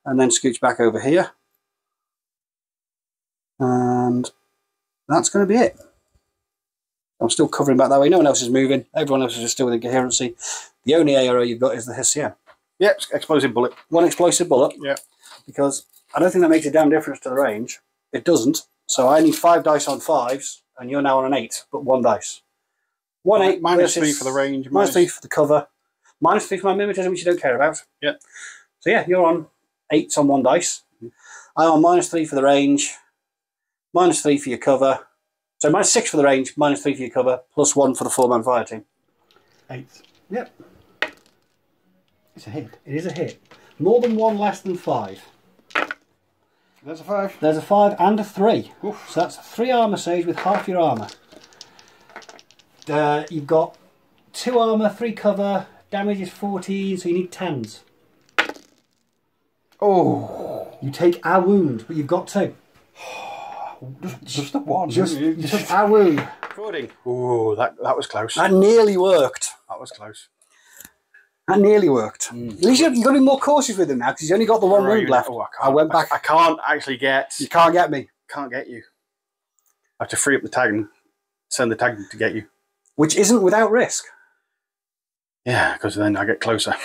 And then scooch back over here. And that's going to be it. I'm still covering back that way. No one else is moving. Everyone else is just still within coherency. The only ARO you've got is the Hissien. Yep, explosive bullet. 1 explosive bullet. Yeah. Because I don't think that makes a damn difference to the range. It doesn't. So I need 5 dice on 5s, and you're now on an 8, but 1 dice. 1 8 -3 for the range. -3 for the cover. -3 for my mimetism, which you don't care about. Yeah. So yeah, you're on 8s on 1 dice. I'm on -3 for the range, -3 for your cover. So -6 for the range, -3 for your cover, +1 for the 4-man fire team. 8. Yep. It's a hit. It is a hit. More than 1, less than 5. There's a 5. There's a 5 and a 3. Oof. So that's 3 armour saves with half your armour. You've got 2 armour, 3 cover, damage is 14, so you need 10s. Oh. You take a wound, but you've got 2. Just the one. Just a wound. Recording. Ooh, that was close. That nearly worked. That was close. That nearly worked. At least you've got to be more cautious with him now because he's only got the one wound left. Oh, I went back. I can't actually get. You can't get me. Can't get you. I have to free up the tag and send the tag to get you. Which isn't without risk. Yeah, because then I get closer.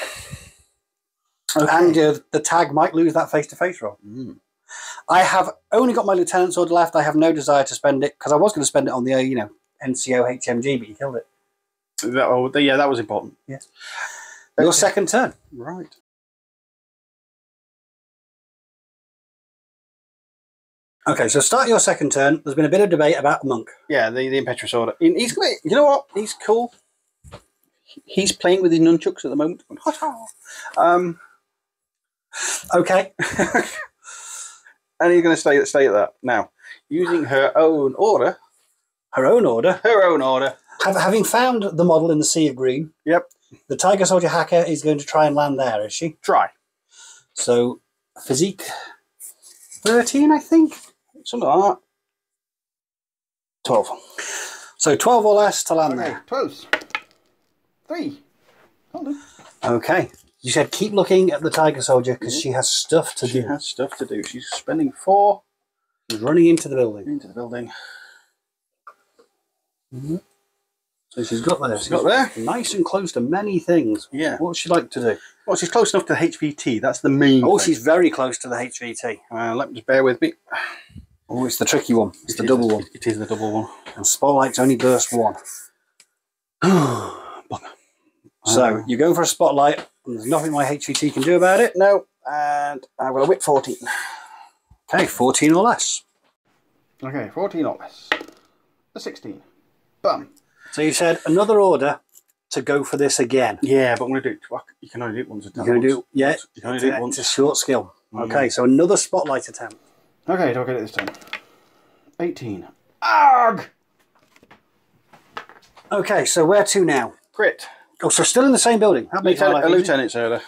Okay. And the tag might lose that face-to-face roll. I have only got my lieutenant's order left. I have no desire to spend it because I was going to spend it on the NCO HMG, but you killed it. Yeah, that was important. Yeah. Your second turn. Right. Okay, so start your second turn. There's been a bit of debate about the monk. Yeah, the impetuous order. He's great. You know what? He's cool. He's playing with his nunchucks at the moment. Okay. And he's going to stay at that. Now, using her own order. Her own order? Her own order. Having found the model in the Sea of Green. Yep. The Tiger Soldier Hacker is going to try and land there, is she? Try. So, physique 13, I think? Something like that. 12. So 12 or less to land there. 12. 3. Hold on. Okay. You said keep looking at the Tiger Soldier because she has stuff to do. She has stuff to do. She's spending 4. She's running into the building. Into the building. So she's got there. She's got there. Nice and close to many things. Yeah. What would she like to do? Well, she's close enough to the HVT. That's the main thing. She's very close to the HVT. Let me just bear with me. Oh, it's the tricky one. It's the double one. It is the double one. And spotlights only burst one. So you're going for a spotlight, and there's nothing my HVT can do about it. No, and I've got a whip 14. Okay, 14 or less. Okay, 14 or less. A 16. Bum. So you said another order to go for this again. Yeah, but I'm going to do it. You can only do it once. You're going to do it? Yeah. You can only do it once. It's a short skill. Okay, so another spotlight attempt. Okay, do I get it this time? 18. Arg! Okay, so where to now? Crit. Oh, so still in the same building. How many A lieutenant's order.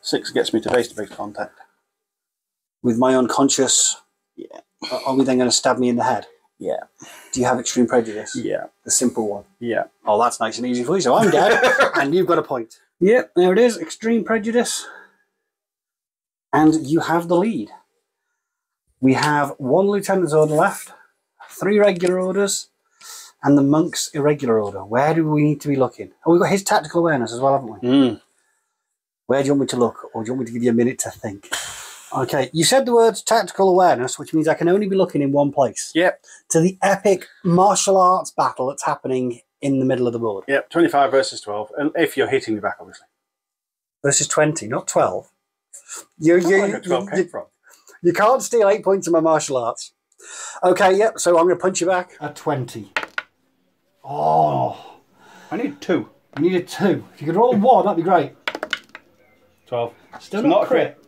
6 gets me to face-to-face contact. With my unconscious... Yeah. Are we then going to stab me in the head? Yeah. Do you have extreme prejudice? Yeah. The simple one? Yeah. Oh, that's nice and easy for you. So I'm dead, and you've got a point. Yep, there it is. Extreme prejudice. And you have the lead. We have 1 lieutenant's order left, 3 regular orders, and the monk's irregular order. Where do we need to be looking? Oh, we've got his tactical awareness as well, haven't we? Where do you want me to look, or do you want me to give you a minute to think? Okay, you said the words tactical awareness, which means I can only be looking in one place. Yep. To the epic martial arts battle that's happening in the middle of the board. Yep, 25 versus 12, and if you're hitting me back, obviously. Versus 20, not 12. Where 12 came from. You can't steal 8 points in my martial arts. Okay, yep, so I'm going to punch you back. A 20. Oh. I need 2. You needed 2. If you could roll 1, that'd be great. 12. Still not a crit.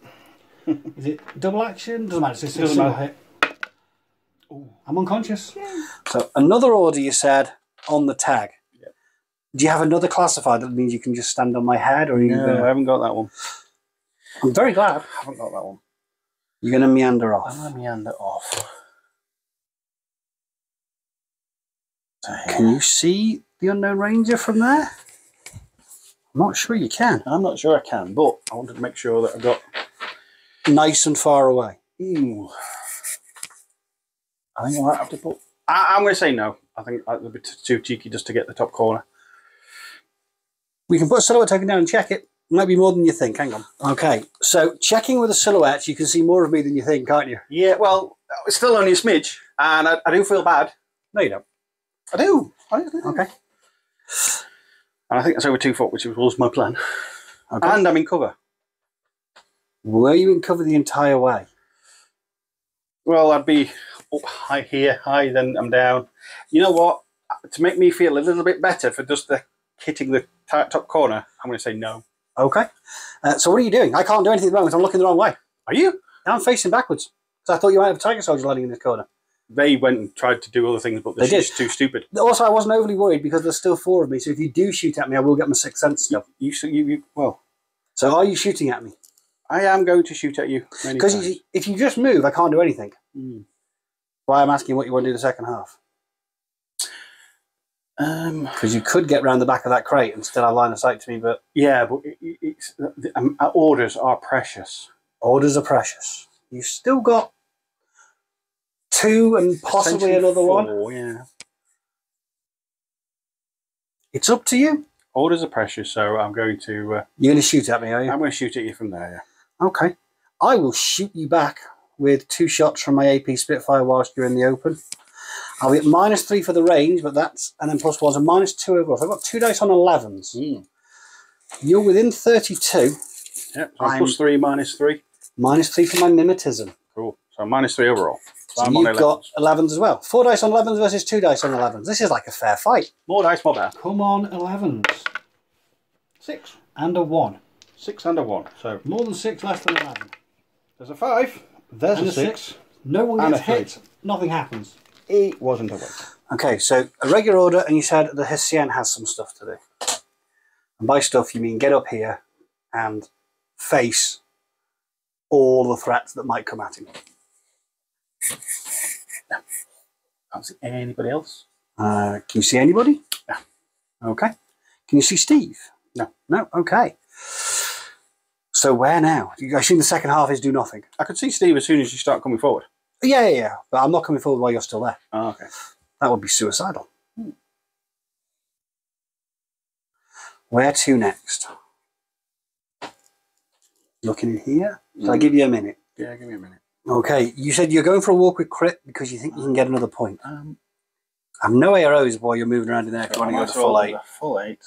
Is it double action? Doesn't matter. It's a single hit. Ooh. I'm unconscious. Yay. So another order you said on the tag. Yep. Do you have another classifier that means you can just stand on my head? Or are you No, I haven't got that one. I'm very glad. I haven't got that one. You're going to meander off. I'm going to meander off. Can you see the unknown ranger from there? I'm not sure you can. I'm not sure I can, but I wanted to make sure that I got nice and far away. Ooh. I think I might have to put... I'm going to say no. I think it'll be too cheeky just to get the top corner. We can put a silhouette token down and check it. It might be more than you think. Hang on. Okay, so checking with a silhouette, you can see more of me than you think, can't you? Yeah, well, it's still only a smidge, and I do feel bad. No, you don't. I do. Okay. And I think that's over 2 foot, which was my plan. Okay. And I'm in cover. Were you in cover the entire way? Well, I'd be up high here, high, then I'm down. You know what? To make me feel a little bit better for just hitting the top corner, I'm going to say no. Okay. So what are you doing? I can't do anything at the moment. I'm looking the wrong way. Are you? I'm facing backwards. So I thought you might have a Tiger Soldier landing in this corner. They went and tried to do other things, but they're just too stupid. Also, I wasn't overly worried because there's still 4 of me. So if you do shoot at me, I will get my 6th sense still. Well. So are you shooting at me? I am going to shoot at you. Because if you just move, I can't do anything. Why I'm asking what you want to do the second half. Because you could get round the back of that crate and still have line of sight to me, but... Yeah, but orders are precious. Orders are precious. You've still got 2 and possibly another 4, one. Yeah. It's up to you. Orders are precious, so I'm going to... You're going to shoot at me, are you? I'm going to shoot at you from there, yeah. Okay. I will shoot you back with 2 shots from my AP Spitfire whilst you're in the open. I'll be at -3 for the range, but that's... And then +1, so -2 overall. So I've got 2 dice on 11s. You're within 32. Yep, so I'm +3, -3. -3 for my mimetism. Cool. So -3 overall. So you've got 11s as well. 4 dice on 11s versus 2 dice on 11s. This is like a fair fight. More dice, more better. Come on, 11s. 6 and a 1. 6 and a 1. So more than 6, less than 11. There's a 5. There's a 6. No one And gets a 3. hit. Nothing happens. It wasn't a waste. Okay, so a regular order, and you said the Hessian has some stuff to do. And by stuff, you mean get up here and face all the threats that might come at him. No. Can't see anybody else. Can you see anybody? No. Okay. Can you see Steve? No. No? Okay. So where now? I assume the second half is do nothing. I could see Steve as soon as you start coming forward. Yeah. But I'm not coming forward while you're still there. Oh, okay. That would be suicidal. Where to next? Looking in here? Shall I give you a minute? Yeah, give me a minute. Okay, you said you're going for a walk with crit because you think you can get another point. I have no arrows while you're moving around in there if you want to go to full 8. Full 8.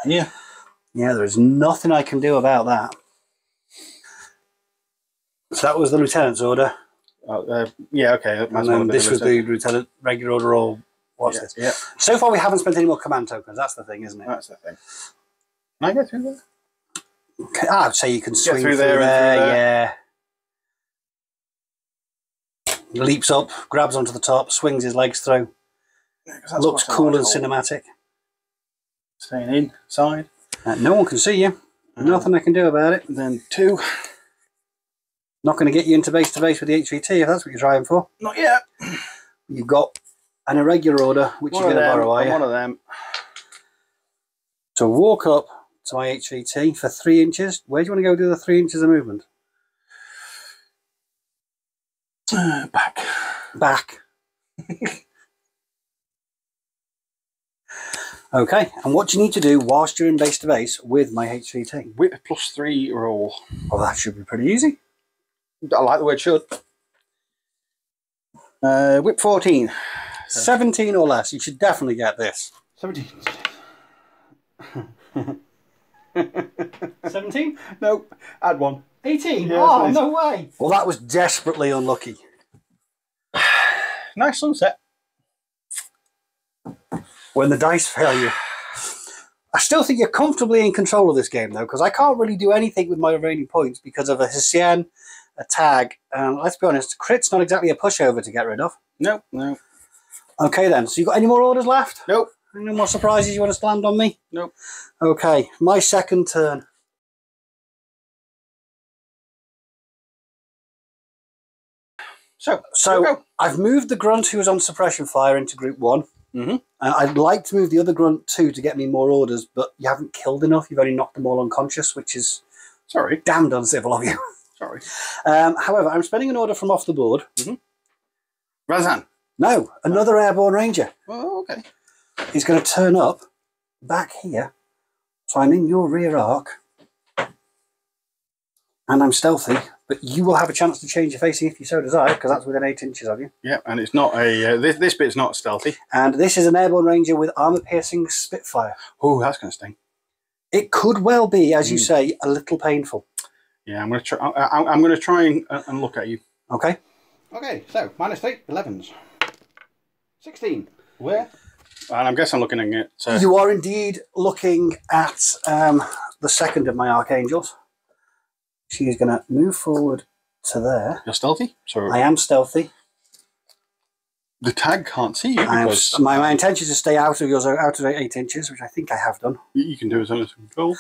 Yeah. Yeah, there is nothing I can do about that. So that was the lieutenant's order. Yeah, okay. And then this was the lieutenant regular order, or what's this? Yeah. So far we haven't spent any more command tokens. That's the thing, isn't it? That's the thing. Can I get through there? Okay. I'd say you can swing through there and through there. Yeah. He leaps up, grabs onto the top, swings his legs through. Looks cool and cinematic. Staying inside. No one can see you. Nothing I can do about it. Then 2. Not going to get you into base to base with the HVT if that's what you're trying for. Not yet. You've got an irregular order, which you're going to borrow, are you? One of them. To walk up to my HVT for 3 inches. Where do you want to go do the 3 inches of movement? Back. Back. Okay, and what do you need to do whilst you're in base to base with my HVT? Whip +3 roll. Oh, that should be pretty easy. I like the word should. Whip 14. 17 or less. You should definitely get this. 17. 17? No, add 1. 18? Yeah, oh, nice. no way. Well, that was desperately unlucky. Nice sunset. When the dice fail you. I still think you're comfortably in control of this game, though, because I can't really do anything with my remaining points because of a Hessian, a tag, and let's be honest, crit's not exactly a pushover to get rid of. No. Okay, then. So you got any more orders left? Nope. Any more surprises you want to stand on me? Nope. Okay, my second turn. So I've moved the grunt who was on suppression fire into group 1. I'd like to move the other grunt 2 to get me more orders, but you haven't killed enough. You've only knocked them all unconscious, which is damned uncivil of you. Sorry. However, I'm spending an order from off the board. Razan. No, another airborne ranger. Oh, okay. He's going to turn up back here. So I'm in your rear arc. And I'm stealthy, but you will have a chance to change your facing if you so desire, because that's within 8 inches of you. Yeah, and it's not a... this bit's not stealthy. And this is an airborne ranger with armor-piercing Spitfire. Oh, that's going to sting. It could well be, as you say, a little painful. Yeah, I'm going to try. I'm going to try and look at you. Okay. Okay, so -3, 11s. 16. Where? And I guess I'm looking at... You are indeed looking at the second of my archangels. She is going to move forward to there. You're stealthy? So I am stealthy. The tag can't see you because... My intention is to stay out of yours, out of 8 inches, which I think I have done. You can do it as a control.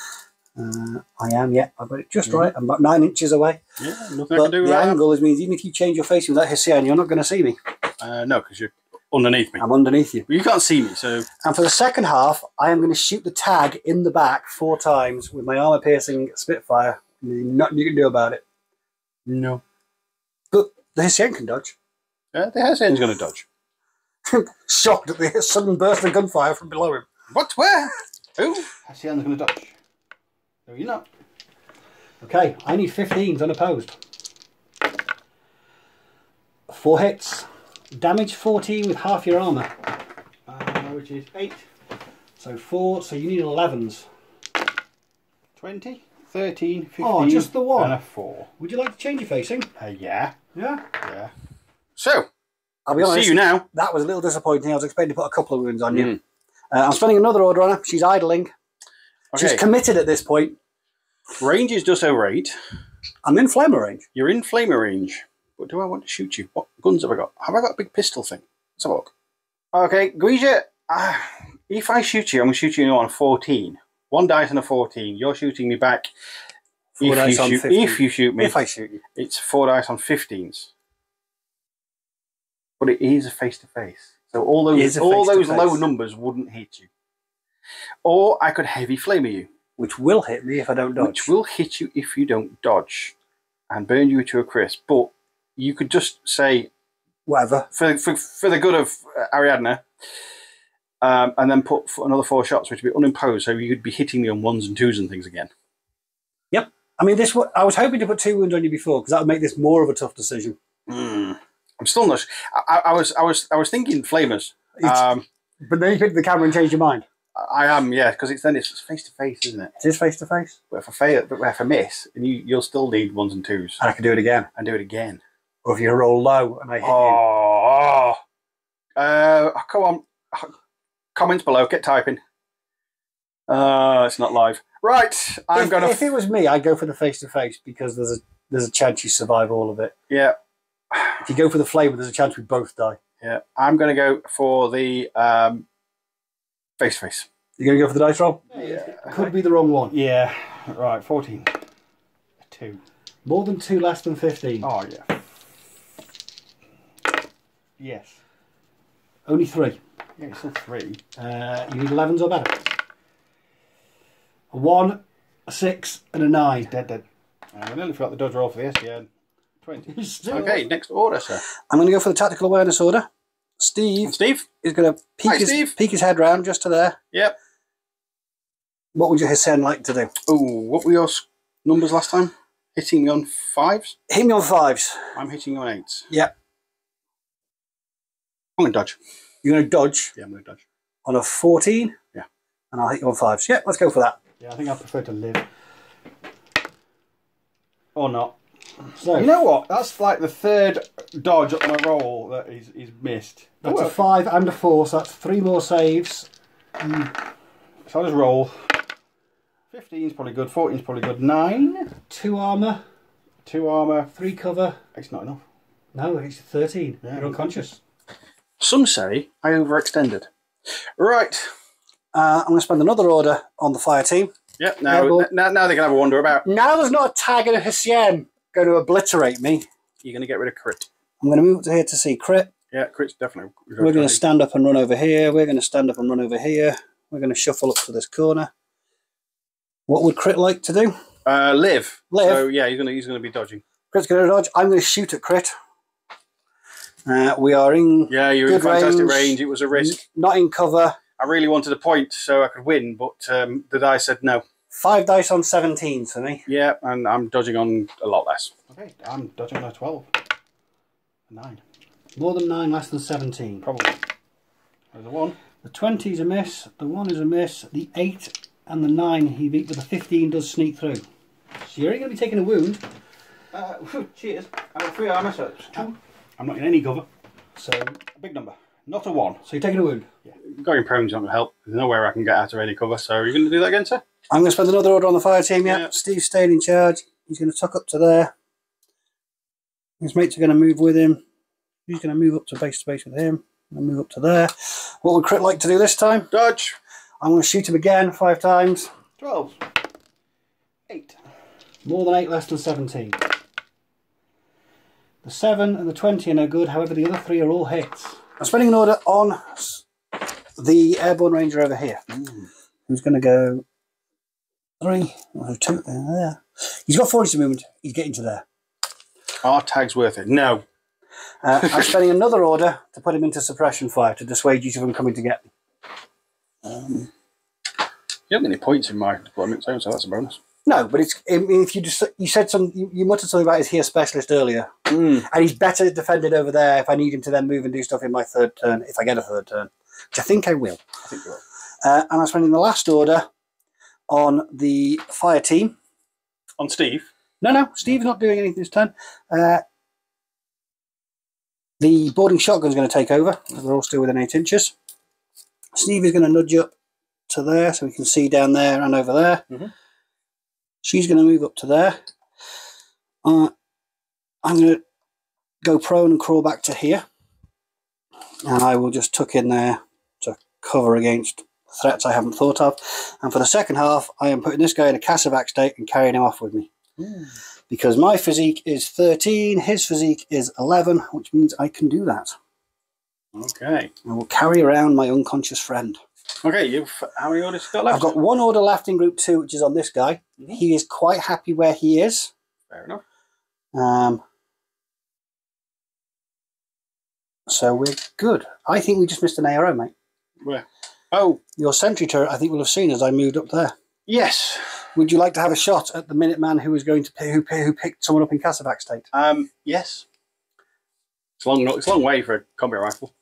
I am, yeah. I've got it just right. I'm about 9 inches away. Yeah, nothing I But can do with the that. angle means even if you change your face with that Hessian, you're not going to see me. No, because you're underneath me. I'm underneath you. But you can't see me, so... And for the second half, I am going to shoot the tag in the back 4 times with my armor-piercing Spitfire. There's nothing you can do about it. No. But the Hessian can dodge. The Hessian's going to dodge. Shocked at the sudden burst of gunfire from below him. What? Where? Who? Hessian's going to dodge. No, you're not. Okay, I need 15s unopposed. 4 hits. Damage 14 with half your armour. Which is 8. So 4, so you need 11s. 20, 13, 15. Oh, just the one? And a 4. Would you like to change your facing? Yeah. Yeah? Yeah. So, I'll be honest. see you now. That was a little disappointing. I was expecting to put a couple of wounds on you. I'm spending another order on her. She's idling. Okay. She's committed at this point. Range is just over 8. I'm in flamer range. You're in flamer range. But do I want to shoot you? What guns have I got? Have I got a big pistol thing? Let's have a look. Okay, Guija, if I shoot you, I'm going to shoot you on 14. 1 dice on a 14. You're shooting me back. 4 dice on 15. If you shoot me, If I shoot you. it's 4 dice on 15s. But it is a face-to-face. So all those low numbers wouldn't hit you. Or I could heavy flamer you. Which will hit me if I don't dodge. Which will hit you if you don't dodge. And burn you to a crisp. But you could just say... Whatever. For the good of Ariadne. And then put another 4 shots, which would be unimposed. So you could be hitting me on 1s and 2s and things again. Yep. I mean, I was hoping to put 2 wounds on you before, because that would make this more of a tough decision. I'm still not... I was thinking flamers. But then you picked the camera and changed your mind. I am, yeah, because it's face-to-face, isn't it? It is face-to-face. But if I fail, but if I miss, and you'll still need 1s and 2s. And I can do it again. And do it again. Or if you roll low and I hit you. Come on. Comments below, get typing. It's not live. Right, If it was me, I'd go for the face-to-face, because there's a chance you survive all of it. Yeah. If you go for the flavor, there's a chance we both die. Yeah, I'm going to go for the face-to-face. You're going to go for the dice roll? Yeah. Could be the wrong one. Yeah. Right, 14. 2. More than 2, less than 15. Oh, yeah. Yes. Only 3. Yeah, it's still 3. You need 11s or better. A 1, a 6, and a 9. Dead. I nearly forgot the dodge roll for the SDN. 20. Okay, next order, sir. I'm going to go for the tactical awareness order. Steve is going to peek his head round just to there. Yep. What would your Hessian like to do? Oh, what were your numbers last time? Hitting me on 5s? Hit me on 5s. I'm hitting you on 8s. Yep. I'm going to dodge. You're going to dodge? Yeah, I'm going to dodge. On a 14? Yeah. And I'll hit you on 5s. Yeah, let's go for that. Yeah, I think I prefer to live. Or not. So, you know what? That's like the 3rd dodge on a roll that he's missed. That's a 5 and a 4, so that's 3 more saves. So I'll just roll. 15's probably good, 14's probably good. 9. 2 armour. 2 armour. 3 cover. It's not enough. No, it's 13. Yeah, you're unconscious. Some say I overextended. Right. I'm going to spend another order on the fire team. Yep, now they can have a wander about. Now there's not a tag and a Hessian going to obliterate me. You're going to get rid of crit. I'm going to move to here to see crit. Yeah, crit's definitely... We're going to stand up and run over here. We're going to stand up and run over here. We're going to shuffle up to this corner. What would crit like to do? Live. Live. So yeah, he's going to be dodging. Crit's going to dodge. I'm going to shoot at crit. We are in you're in fantastic range. It was a risk. Not in cover. I really wanted a point so I could win, but the dice said no. 5 dice on 17 for me. Yeah, and I'm dodging on a lot less. Okay, I'm dodging on a 12. A 9. More than 9, less than 17. Probably. There's a 1. The 20 is a miss. The 1 is a miss. The 8 and the 9 he beat, but the 15 does sneak through. So you're only going to be taking a wound. Cheers. I have 3 armour, so it's 2. I'm not in any cover. So, a big number. Not a 1. So you're taking a wound? Yeah. Going prone's not going to help. There's nowhere I can get out of any cover, so are you going to do that again, sir? I'm going to spend another order on the fire team, yeah. Yeah. Steve's staying in charge. He's going to tuck up to there. His mates are going to move with him. He's going to move up to base with him. And move up to there. What would crit like to do this time? Dodge. I'm going to shoot him again 5 times. 12. 8. More than 8, less than 17. The 7 and the 20 are no good, however the other 3 are all hits. I'm spending an order on the Airborne Ranger over here. Who's going to go 3, 2, there. He's got 40 movement, he's getting to there. Are tags worth it? No. I'm spending another order to put him into suppression fire to dissuade you from coming to get me. You haven't got any points in my deployment zone, so that's a bonus. No, but it's if you just you said you muttered something about his here specialist earlier, and he's better defended over there if I need him to then move and do stuff in my 3rd turn if I get a 3rd turn, which I think I will. I think you will. And I'm spending the last order on the fire team. On Steve? No, Steve's not doing anything this turn. The boarding shotgun's going to take over. They're all still within 8 inches. Steve is going to nudge up to there so we can see down there and over there. She's going to move up to there. I'm going to go prone and crawl back to here. And I will just tuck in there to cover against threats I haven't thought of. And for the second half, I am putting this guy in a Casavac state and carrying him off with me. Because my physique is 13, his physique is 11, which means I can do that. Okay. I will carry around my unconscious friend. Okay, how many orders you got left? I've got 1 order left in group 2, which is on this guy. He is quite happy where he is. Fair enough. So we're good. I think we just missed an ARO, mate. Where? Oh. Your sentry turret, I think, will have seen as I moved up there. Yes. Would you like to have a shot at the Minuteman who was going to who picked someone up in Casavac state? Yes. It's a long way for a combat rifle.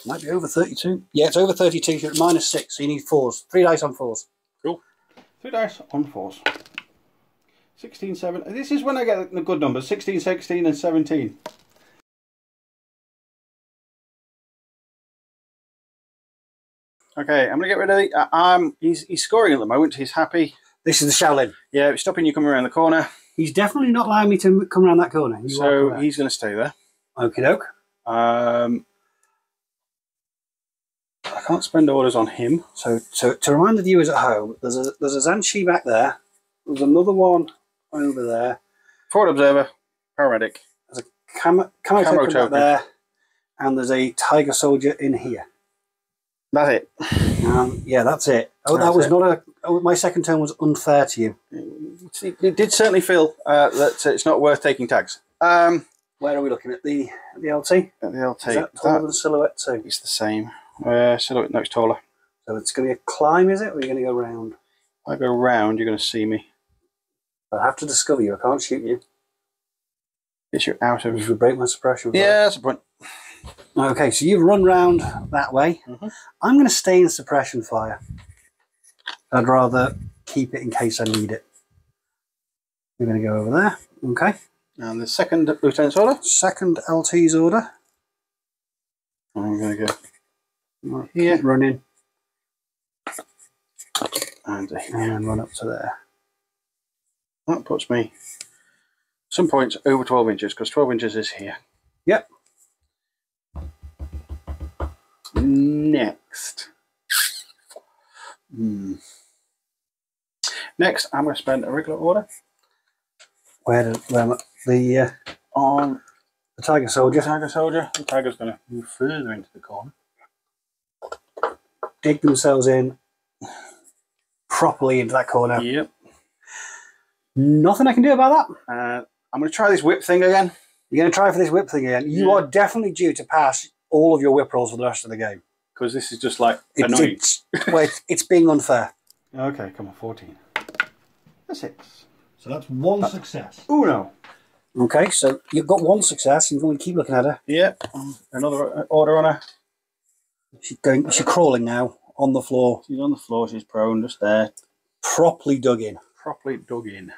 Might be over 32. Yeah, it's over 32. You're at -6, so you need 4s. 3 dice on 4s. Cool. 3 dice on 4s. 16, 7. This is when I get the good numbers. 16, 16, and 17. Okay, I'm going to get rid of the... he's scoring at the moment. He's happy. This is the Shaolin. Yeah, it's stopping you coming around the corner. He's definitely not allowing me to come around that corner. So he's going to stay there. Okie doke. I can't spend orders on him. So to remind the viewers at home, there's a Zanshi back there. There's another one over there. Forward observer, paramedic. There's a camo token back there, and there's a tiger soldier in here. That's it. Yeah, that's it. Oh, that was not a. Oh, my second turn was unfair to you. It did certainly feel that it's not worth taking tags. Where are we looking at the LT? At the LT. Is that taller than silhouette too? It's the same. Silhouette, no, it's taller. So it's going to be a climb, is it, or are you going to go round? If I go round, you're going to see me. I have to discover you. I can't shoot you. It's you're out of. If you break my suppression. Yeah, that's the point. Okay, so you've run round that way. I'm going to stay in suppression fire. I'd rather keep it in case I need it. We're going to go over there. Okay. And the second lieutenant's order. Second LT's order. I'm going to go here. Keep running. And then run up to there. That puts me some points over 12 inches, because 12 inches is here. Yep. Next. Next, I'm going to spend a regular order. On the tiger soldier. The tiger's going to move further into the corner. Dig themselves in properly into that corner. Yep. Nothing I can do about that. I'm going to try this whip thing again. You're going to try for this whip thing again. You are definitely due to pass all of your whip rolls for the rest of the game. Because this is just like annoying. It's being unfair. Okay, come on, 14. A 6. So that's 1 success. Uno. Okay, so you've got 1 success. You're going to keep looking at her. Yep. Another order on her. She's crawling now on the floor. She's on the floor. She's prone, just there. Properly dug in. Properly dug in.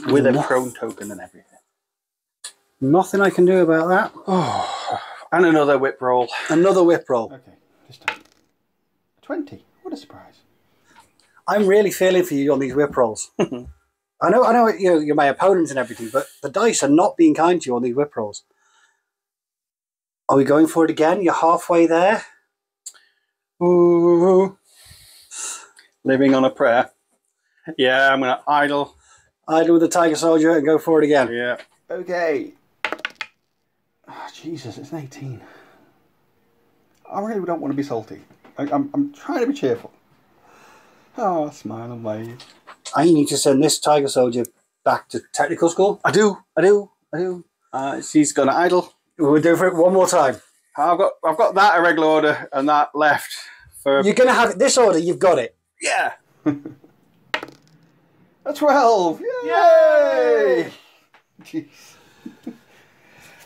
With a prone token and everything. Nothing I can do about that. Oh, and another whip roll. Another whip roll. Okay, this time. 20. What a surprise. I'm really feeling for you on these whip rolls. I know you're my opponent and everything, but the dice are not being kind to you on these whip rolls. Are we going for it again? You're halfway there. Ooh. Living on a prayer. Yeah, I'm going to idle. Idle with the Tiger Soldier and go for it again. Yeah. Okay. Oh, Jesus, it's an 18. I really don't want to be salty. I'm trying to be cheerful. Oh, smile and wave. I need to send this Tiger Soldier back to technical school. I do. She's going to idle. We'll do it for it one more time. I've got that irregular order and that left for. You're going to have it this order. You've got it. Yeah. A 12. Yay! Jeez.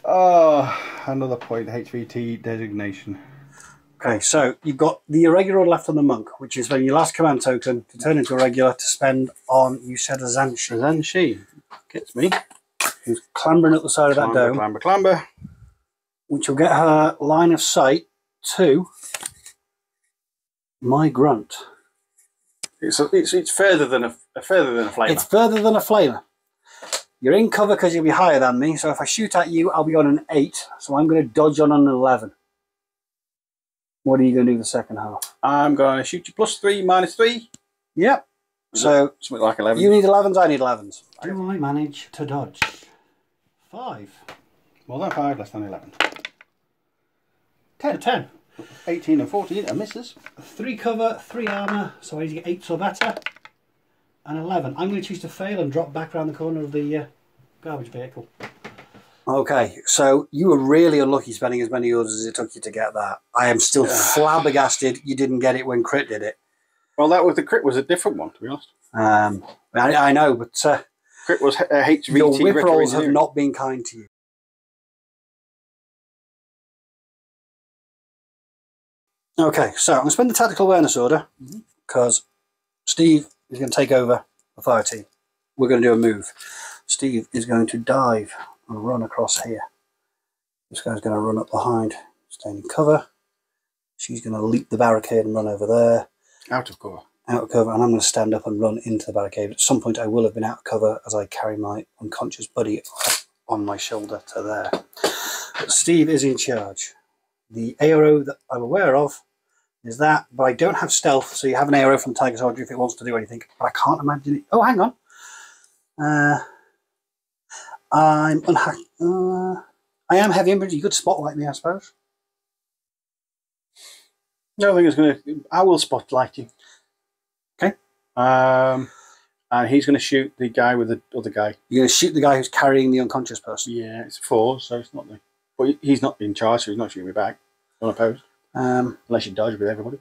Oh, another point. HVT designation. Okay, so you've got the irregular order left on the monk, which is when your last command token to turn into a regular to spend on, you said, a Zanshi. Zanshi gets me. Who's clambering up the side of that dome. Clamber. Which will get her line of sight to my grunt. It's further than a flamer. It's further than a flamer. You're in cover because you'll be higher than me, so if I shoot at you, I'll be on an 8, so I'm going to dodge on an 11. What are you going to do the second half? I'm going to shoot you +3, -3. Yep. So something like 11. You need 11s, I need 11s. Do I manage to dodge? 5. More than 5, less than 11. 10. 18 and 14 are misses. 3 cover, 3 armour, so I need to get 8s or better. And 11. I'm going to choose to fail and drop back around the corner of the garbage vehicle. Okay, so you were really unlucky spending as many orders as it took you to get that. I am still flabbergasted you didn't get it when Crit did it. Well, the Crit was a different one, to be honest. I know, but Crit was HVT. Your whip rolls have not been kind to you. Okay, so I'm going to spend the tactical awareness order because Steve is going to take over the fire team. We're going to do a move. Steve is going to dive and run across here. This guy's going to run up behind, staying in cover. She's going to leap the barricade and run over there. Out of cover. Out of cover, and I'm going to stand up and run into the barricade. At some point I will have been out of cover as I carry my unconscious buddy on my shoulder to there. But Steve is in charge. The arrow that I'm aware of is that, but I don't have stealth, so you have an arrow from Tiger Soldier if it wants to do anything, but I can't imagine it. Oh, hang on. I'm unhacked. I am heavy injured. You could spotlight me, I suppose. No, I think it's going to. I will spotlight you. Okay. And he's going to shoot the guy with the other guy. You're going to shoot the guy who's carrying the unconscious person. Yeah, it's 4, so it's not the. But he's not in charge, so he's not shooting me back. Unopposed. Unless you dodge with everybody.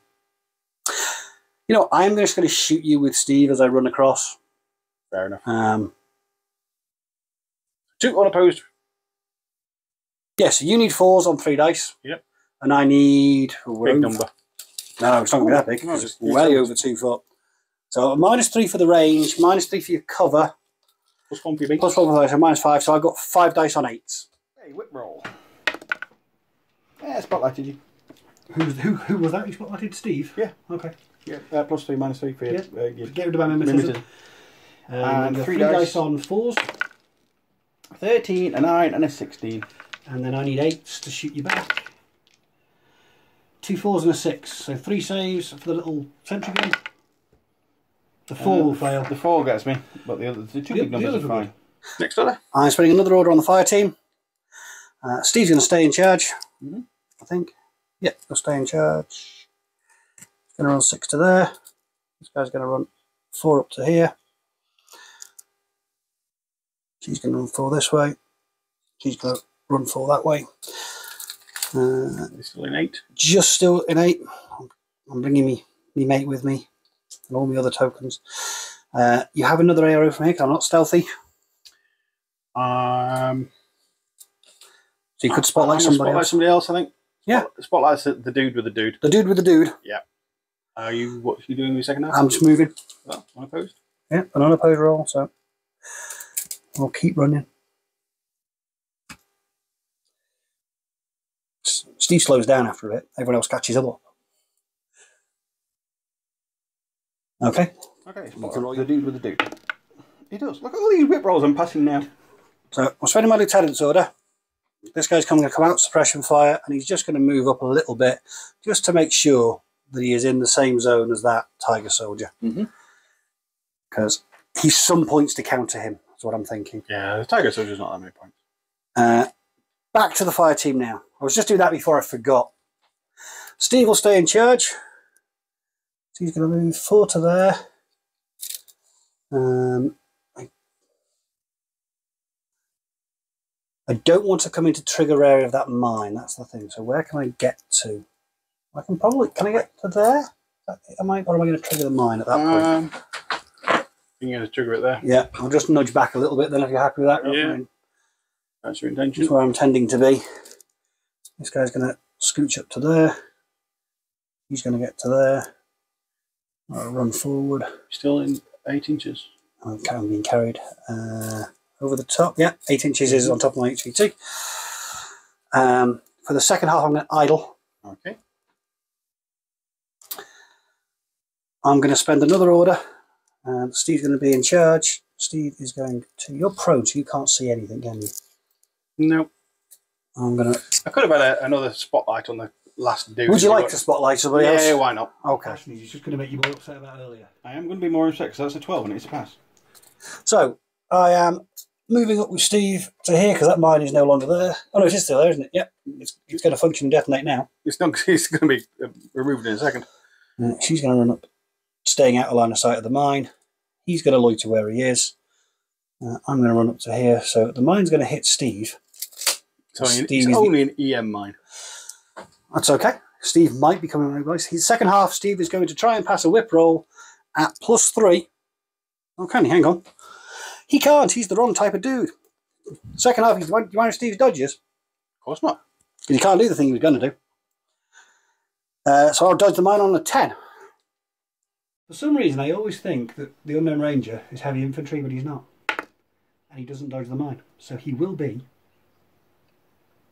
You know, I'm just going to shoot you with Steve as I run across. Fair enough. 2 unopposed. Yes, you need 4s on 3 dice. Yep. And I need... Big number. No, it's not going to be that big. No, it's way over 2 foot. So -3 for the range, -3 for your cover. +1 for your beat. +1 for the so -5. So I've got 5 dice on 8s. Hey, whip roll. Yeah, spotlighted you. Who was that? You spotlighted Steve? Yeah. Okay. Yeah, +3, -3 for you. Get rid of my mimetism. And 3 dice on 4s. 13, a 9 and a 16. And then I need 8s to shoot you back. 2 4s and a 6. So 3 saves for the little sentry gun. The 4 will fail. The 4 gets me, but the 2 big numbers are fine. Next order. I'm spending another order on the fire team. Steve's going to stay in charge, I think. Yeah, he'll stay in charge. He's going to run 6 to there. This guy's going to run 4 up to here. She's going to run 4 this way. She's going to run 4 that way. He's still in 8. Just still in 8. I'm bringing me mate with me and all my other tokens. You have another arrow from here because I'm not stealthy. So you could spotlight somebody else. I think. Yeah. Spotlight's the dude with the dude. The dude with the dude. Yeah. What are you doing in your second half? I'm just moving. Oh, unopposed? Yeah, an unopposed roll, so I'll keep running. Steve slows down after a bit. Everyone else catches up. Okay. Okay, the dude with the dude. He does. Look at all these whip rolls I'm passing now. So I'm spending my lieutenant's order. This guy's going to come out suppression fire, and he's just going to move up a little bit just to make sure that he is in the same zone as that Tiger Soldier. Because he's some points to counter him, that's what I'm thinking. Yeah, the Tiger Soldier's not that many points. Back to the fire team now. I was just doing that before I forgot. Steve will stay in charge. So he's going to move 4 to there. I don't want to come into trigger area of that mine. That's the thing. So where can I get to? I can probably. Can I get to there? Or am I going to trigger the mine at that point? You're going to trigger it there. Yeah, I'll just nudge back a little bit. Then, if you're happy with that, yeah, that's your intention. That's where I'm tending to be. This guy's going to scooch up to there. He's going to get to there. I'll run forward. Still in 8 inches. I'm being carried over the top. Yeah, 8 inches is on top of my HVT. For the second half, I'm going to idle. Okay. I'm going to spend another order. Steve's going to be in charge. Steve is going to... You're prone, so you can't see anything, can you? No. I'm going to... I could have had another spotlight on the last dude. Would you like to spotlight somebody else? Yeah, why not? Okay. He's just going to make you more upset about earlier. I am going to be more upset because that's a 12 and it's a pass. So, I am moving up with Steve to here because that mine is no longer there. Oh no, it is still there, isn't it? Yep. It's going to function and detonate now. It's not. It's going to be removed in a second. She's going to run up, staying out of line of sight of the mine. He's going to loiter where he is. I'm going to run up to here. So the mine's going to hit Steve. So it's only an EM mine. That's okay. Steve might be coming right place. His second half, Steve is going to try and pass a whip roll at +3. Oh, can he? Hang on. He can't. He's the wrong type of dude. Second half, he's one of Steve's dodges. Of course not. Because he can't do the thing he was going to do. So I'll dodge the mine on a 10. For some reason, I always think that the Unknown Ranger is heavy infantry, but he's not. And he doesn't dodge the mine. So he will be...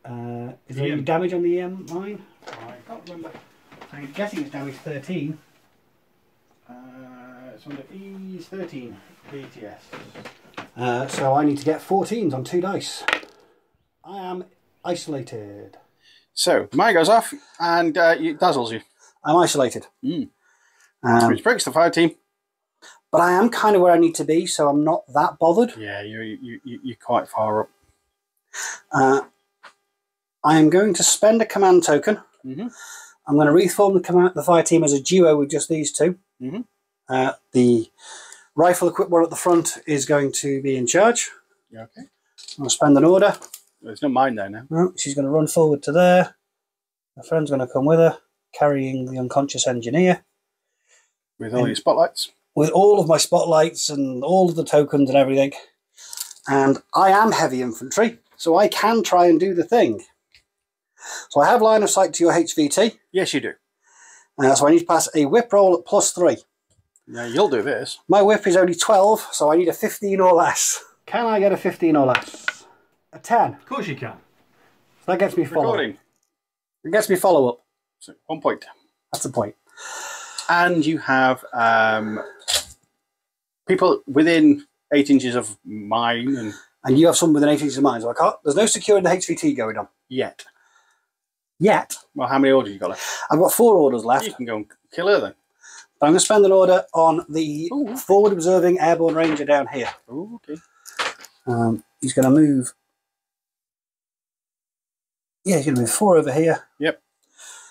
is there any damage on the EM mine? I can't remember. I'm guessing it's damage 13. It's under E13 ETS. So I need to get 14s on 2 dice. I am isolated. So mine goes off and it dazzles you. I'm isolated. Which breaks the fire team. But I am kind of where I need to be, so I'm not that bothered. Yeah, you're quite far up. I am going to spend a command token. I'm going to reform the fire team as a duo with just these two. The rifle equipped one at the front is going to be in charge. Yeah, okay. I'm going to spend an order. There's no mine there now. No, she's going to run forward to there. Her friend's going to come with her, carrying the unconscious engineer. With all your spotlights? With all of my spotlights and all of the tokens and everything. And I am heavy infantry, so I can try and do the thing. So I have line of sight to your HVT. Yes, you do. So I need to pass a whip roll at +3. Yeah, you'll do this. My whip is only 12, so I need a 15 or less. Can I get a 15 or less? A 10. Of course you can. So that gets me follow-up. Recording. It gets me follow-up. So 1 point. That's the point. And you have people within 8 inches of mine. And you have some within 8 inches of mine, so I can't. There's no securing the HVT going on. Yet. Well, how many orders you got left? I've got 4 orders left. You can go and kill her then. I'm going to spend an order on the forward observing airborne ranger down here. Oh, okay. He's going to move. Yeah, he's going to move 4 over here. Yep.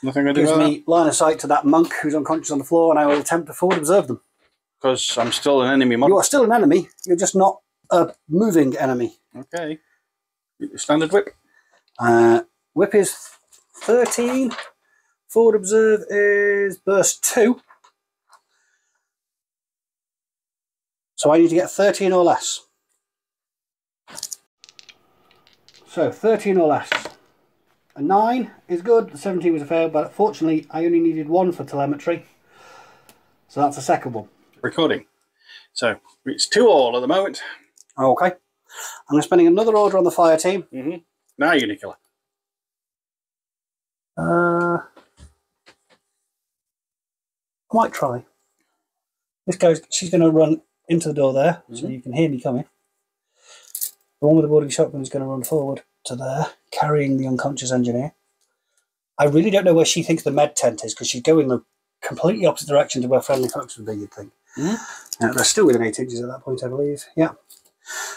Nothing going to do Gives about me line of sight to that monk who's unconscious on the floor, and I will attempt to forward observe them. Because I'm still an enemy model. You are still an enemy. You're just not a moving enemy. Okay. Standard whip. Whip is 13. Forward observe is burst 2. So I need to get 13 or less. So 13 or less. A 9 is good, the 17 was a fail, but fortunately I only needed 1 for telemetry. So that's the second one. Recording. So it's 2 all at the moment. Okay. I'm spending another order on the fire team. Now you're going to kill her. I might try. She's going to run into the door there, so you can hear me coming. The one with the boarding shotgun is going to run forward to there, carrying the unconscious engineer. I really don't know where she thinks the med tent is, because she's going the completely opposite direction to where friendly folks would be, you'd think. They're still within 8 inches at that point, I believe. Yeah.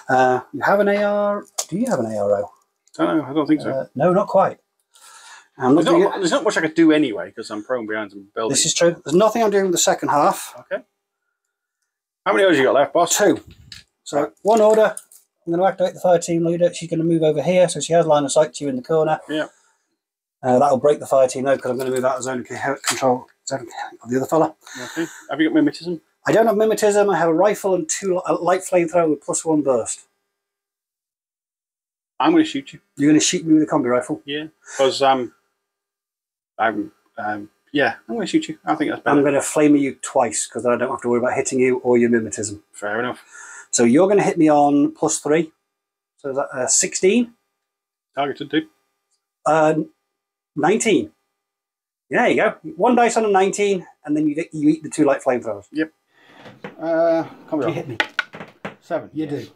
You have an AR. Do you have an ARO? Don't know. I don't think so. No, not quite. There's not much I could do anyway because I'm prone behind some buildings. This is true. There's nothing I'm doing with the second half. Okay. How many orders you got left, boss? 2. So one order. I'm going to activate the fire team leader. She's going to move over here, so she has line of sight to you in the corner. Yeah. That'll break the fire team though, because I'm going to move out of zone control of the other fella. Okay. Have you got mimetism? I don't have mimetism. I have a rifle and 2 light flamethrower with +1 burst. I'm going to shoot you. You're going to shoot me with a combi rifle? Yeah. Because yeah, I'm going to shoot you. I think that's better. I'm going to flame you twice because then I don't have to worry about hitting you or your mimetism. Fair enough. So you're going to hit me on +3. So is that 16? Targeted too. 19. Yeah, there you go. 1 dice on a 19, and then you eat the 2 light flamethrowers. Yep. Do you hit me? 7. You do.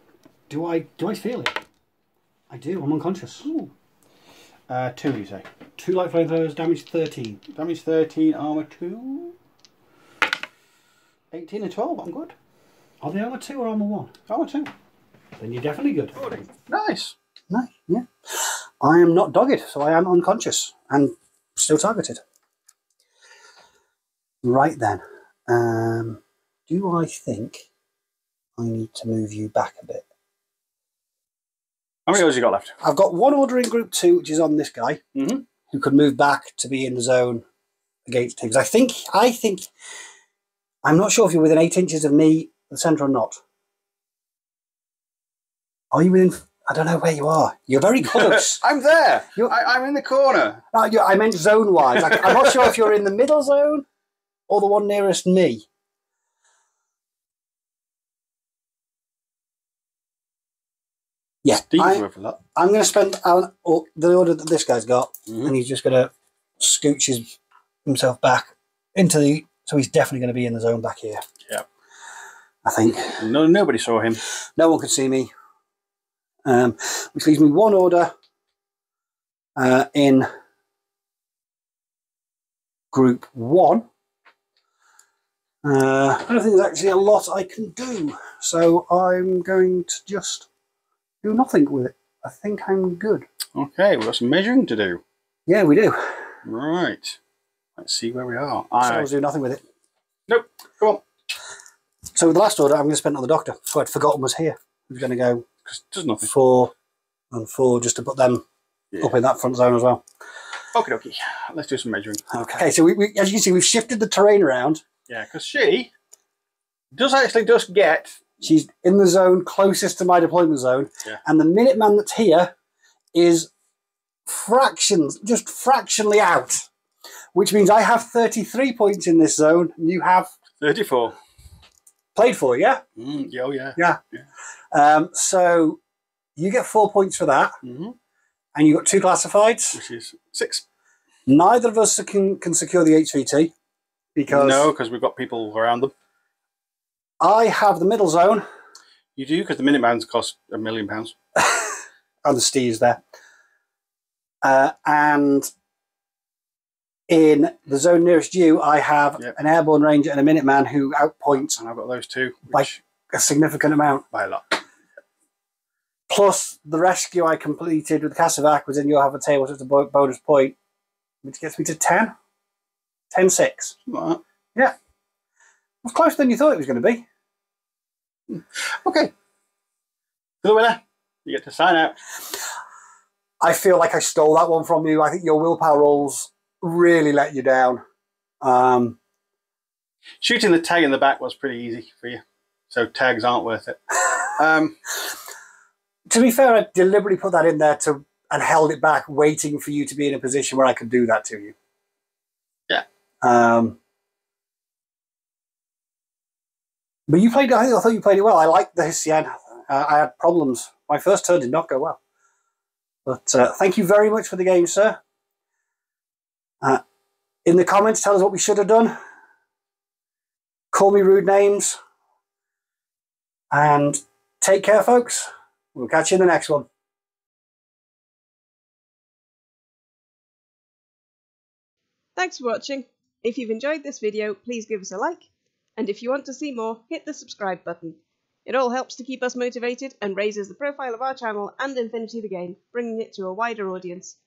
Do I feel it? I do. I'm unconscious. Ooh. 2, you say? 2 light flamethrowers, damage 13. Damage 13, armor 2. 18 and 12. I'm good. Are they armor 2 or armor 1? Armor 2. Then you're definitely good. Nice. Nice. Yeah. I am not dogged, so I am unconscious and still targeted. Right then. Do I think I need to move you back a bit? How many orders you got left? I've got 1 order in group 2, which is on this guy, Mm-hmm. who could move back to be in the zone against teams. I think, I'm not sure if you're within 8 inches of me, the centre or not. Are you within, I don't know where you are. You're very close. I'm there. I'm in the corner. No, I meant zone-wise. I'm not sure if you're in the middle zone or the one nearest me. Yeah, I'm going to spend the order that this guy's got, and he's just going to scooch himself back into the... So he's definitely going to be in the zone back here. Yeah. I think. Nobody saw him. No one could see me. Which leaves me 1 order in group 1. I don't think there's actually a lot I can do, so I'm going to just do nothing with it. I think I'm good. Okay, we've got some measuring to do. Yeah, we do. Right. Let's see where we are. So I'll do nothing with it. Nope. Go on. So with the last order, I'm going to spend it on the doctor, who I'd forgotten was here. Who's going to go does nothing. 4 and 4 just to put them up in that front zone as well. Okie dokie. Let's do some measuring. Okay, so we, as you can see, we've shifted the terrain around. Yeah, because she does actually just get... She's in the zone closest to my deployment zone. Yeah. And the Minuteman that's here is just fractionally out. Which means I have 33 points in this zone, and you have... 34. Played for, yeah? Yeah, oh yeah. Yeah. So you get 4 points for that. And you've got 2 classifieds. Which is 6. Neither of us can secure the HVT. Because... No, because we've got people around them. I have the middle zone. You do, because the Minutemans cost £1 million. And the Steve's there. And in the zone nearest you, I have an airborne ranger and a Minuteman who outpoints. And I've got those 2. By a significant amount. By a lot. Plus the rescue I completed with the Cassavac was in your have a table, so it's a bonus point, which gets me to 10. 10-6. Like that. Yeah. It was closer than you thought it was going to be. Okay. To the winner. You get to sign out. I feel like I stole that one from you. I think your willpower rolls really let you down. Shooting the tag in the back was pretty easy for you. So tags aren't worth it. To be fair, I deliberately put that in there and held it back, waiting for you to be in a position where I could do that to you. Yeah. But you played. I thought you played it well. I liked the Hessian. I had problems. My first turn did not go well. But thank you very much for the game, sir. In the comments, tell us what we should have done. Call me rude names. And take care, folks. We'll catch you in the next one. Thanks for watching. If you've enjoyed this video, please give us a like, and if you want to see more, hit the subscribe button. It all helps to keep us motivated and raises the profile of our channel and Infinity the game, bringing it to a wider audience.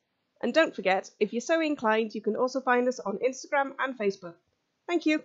And don't forget, if you're so inclined, you can also find us on Instagram and Facebook. Thank you!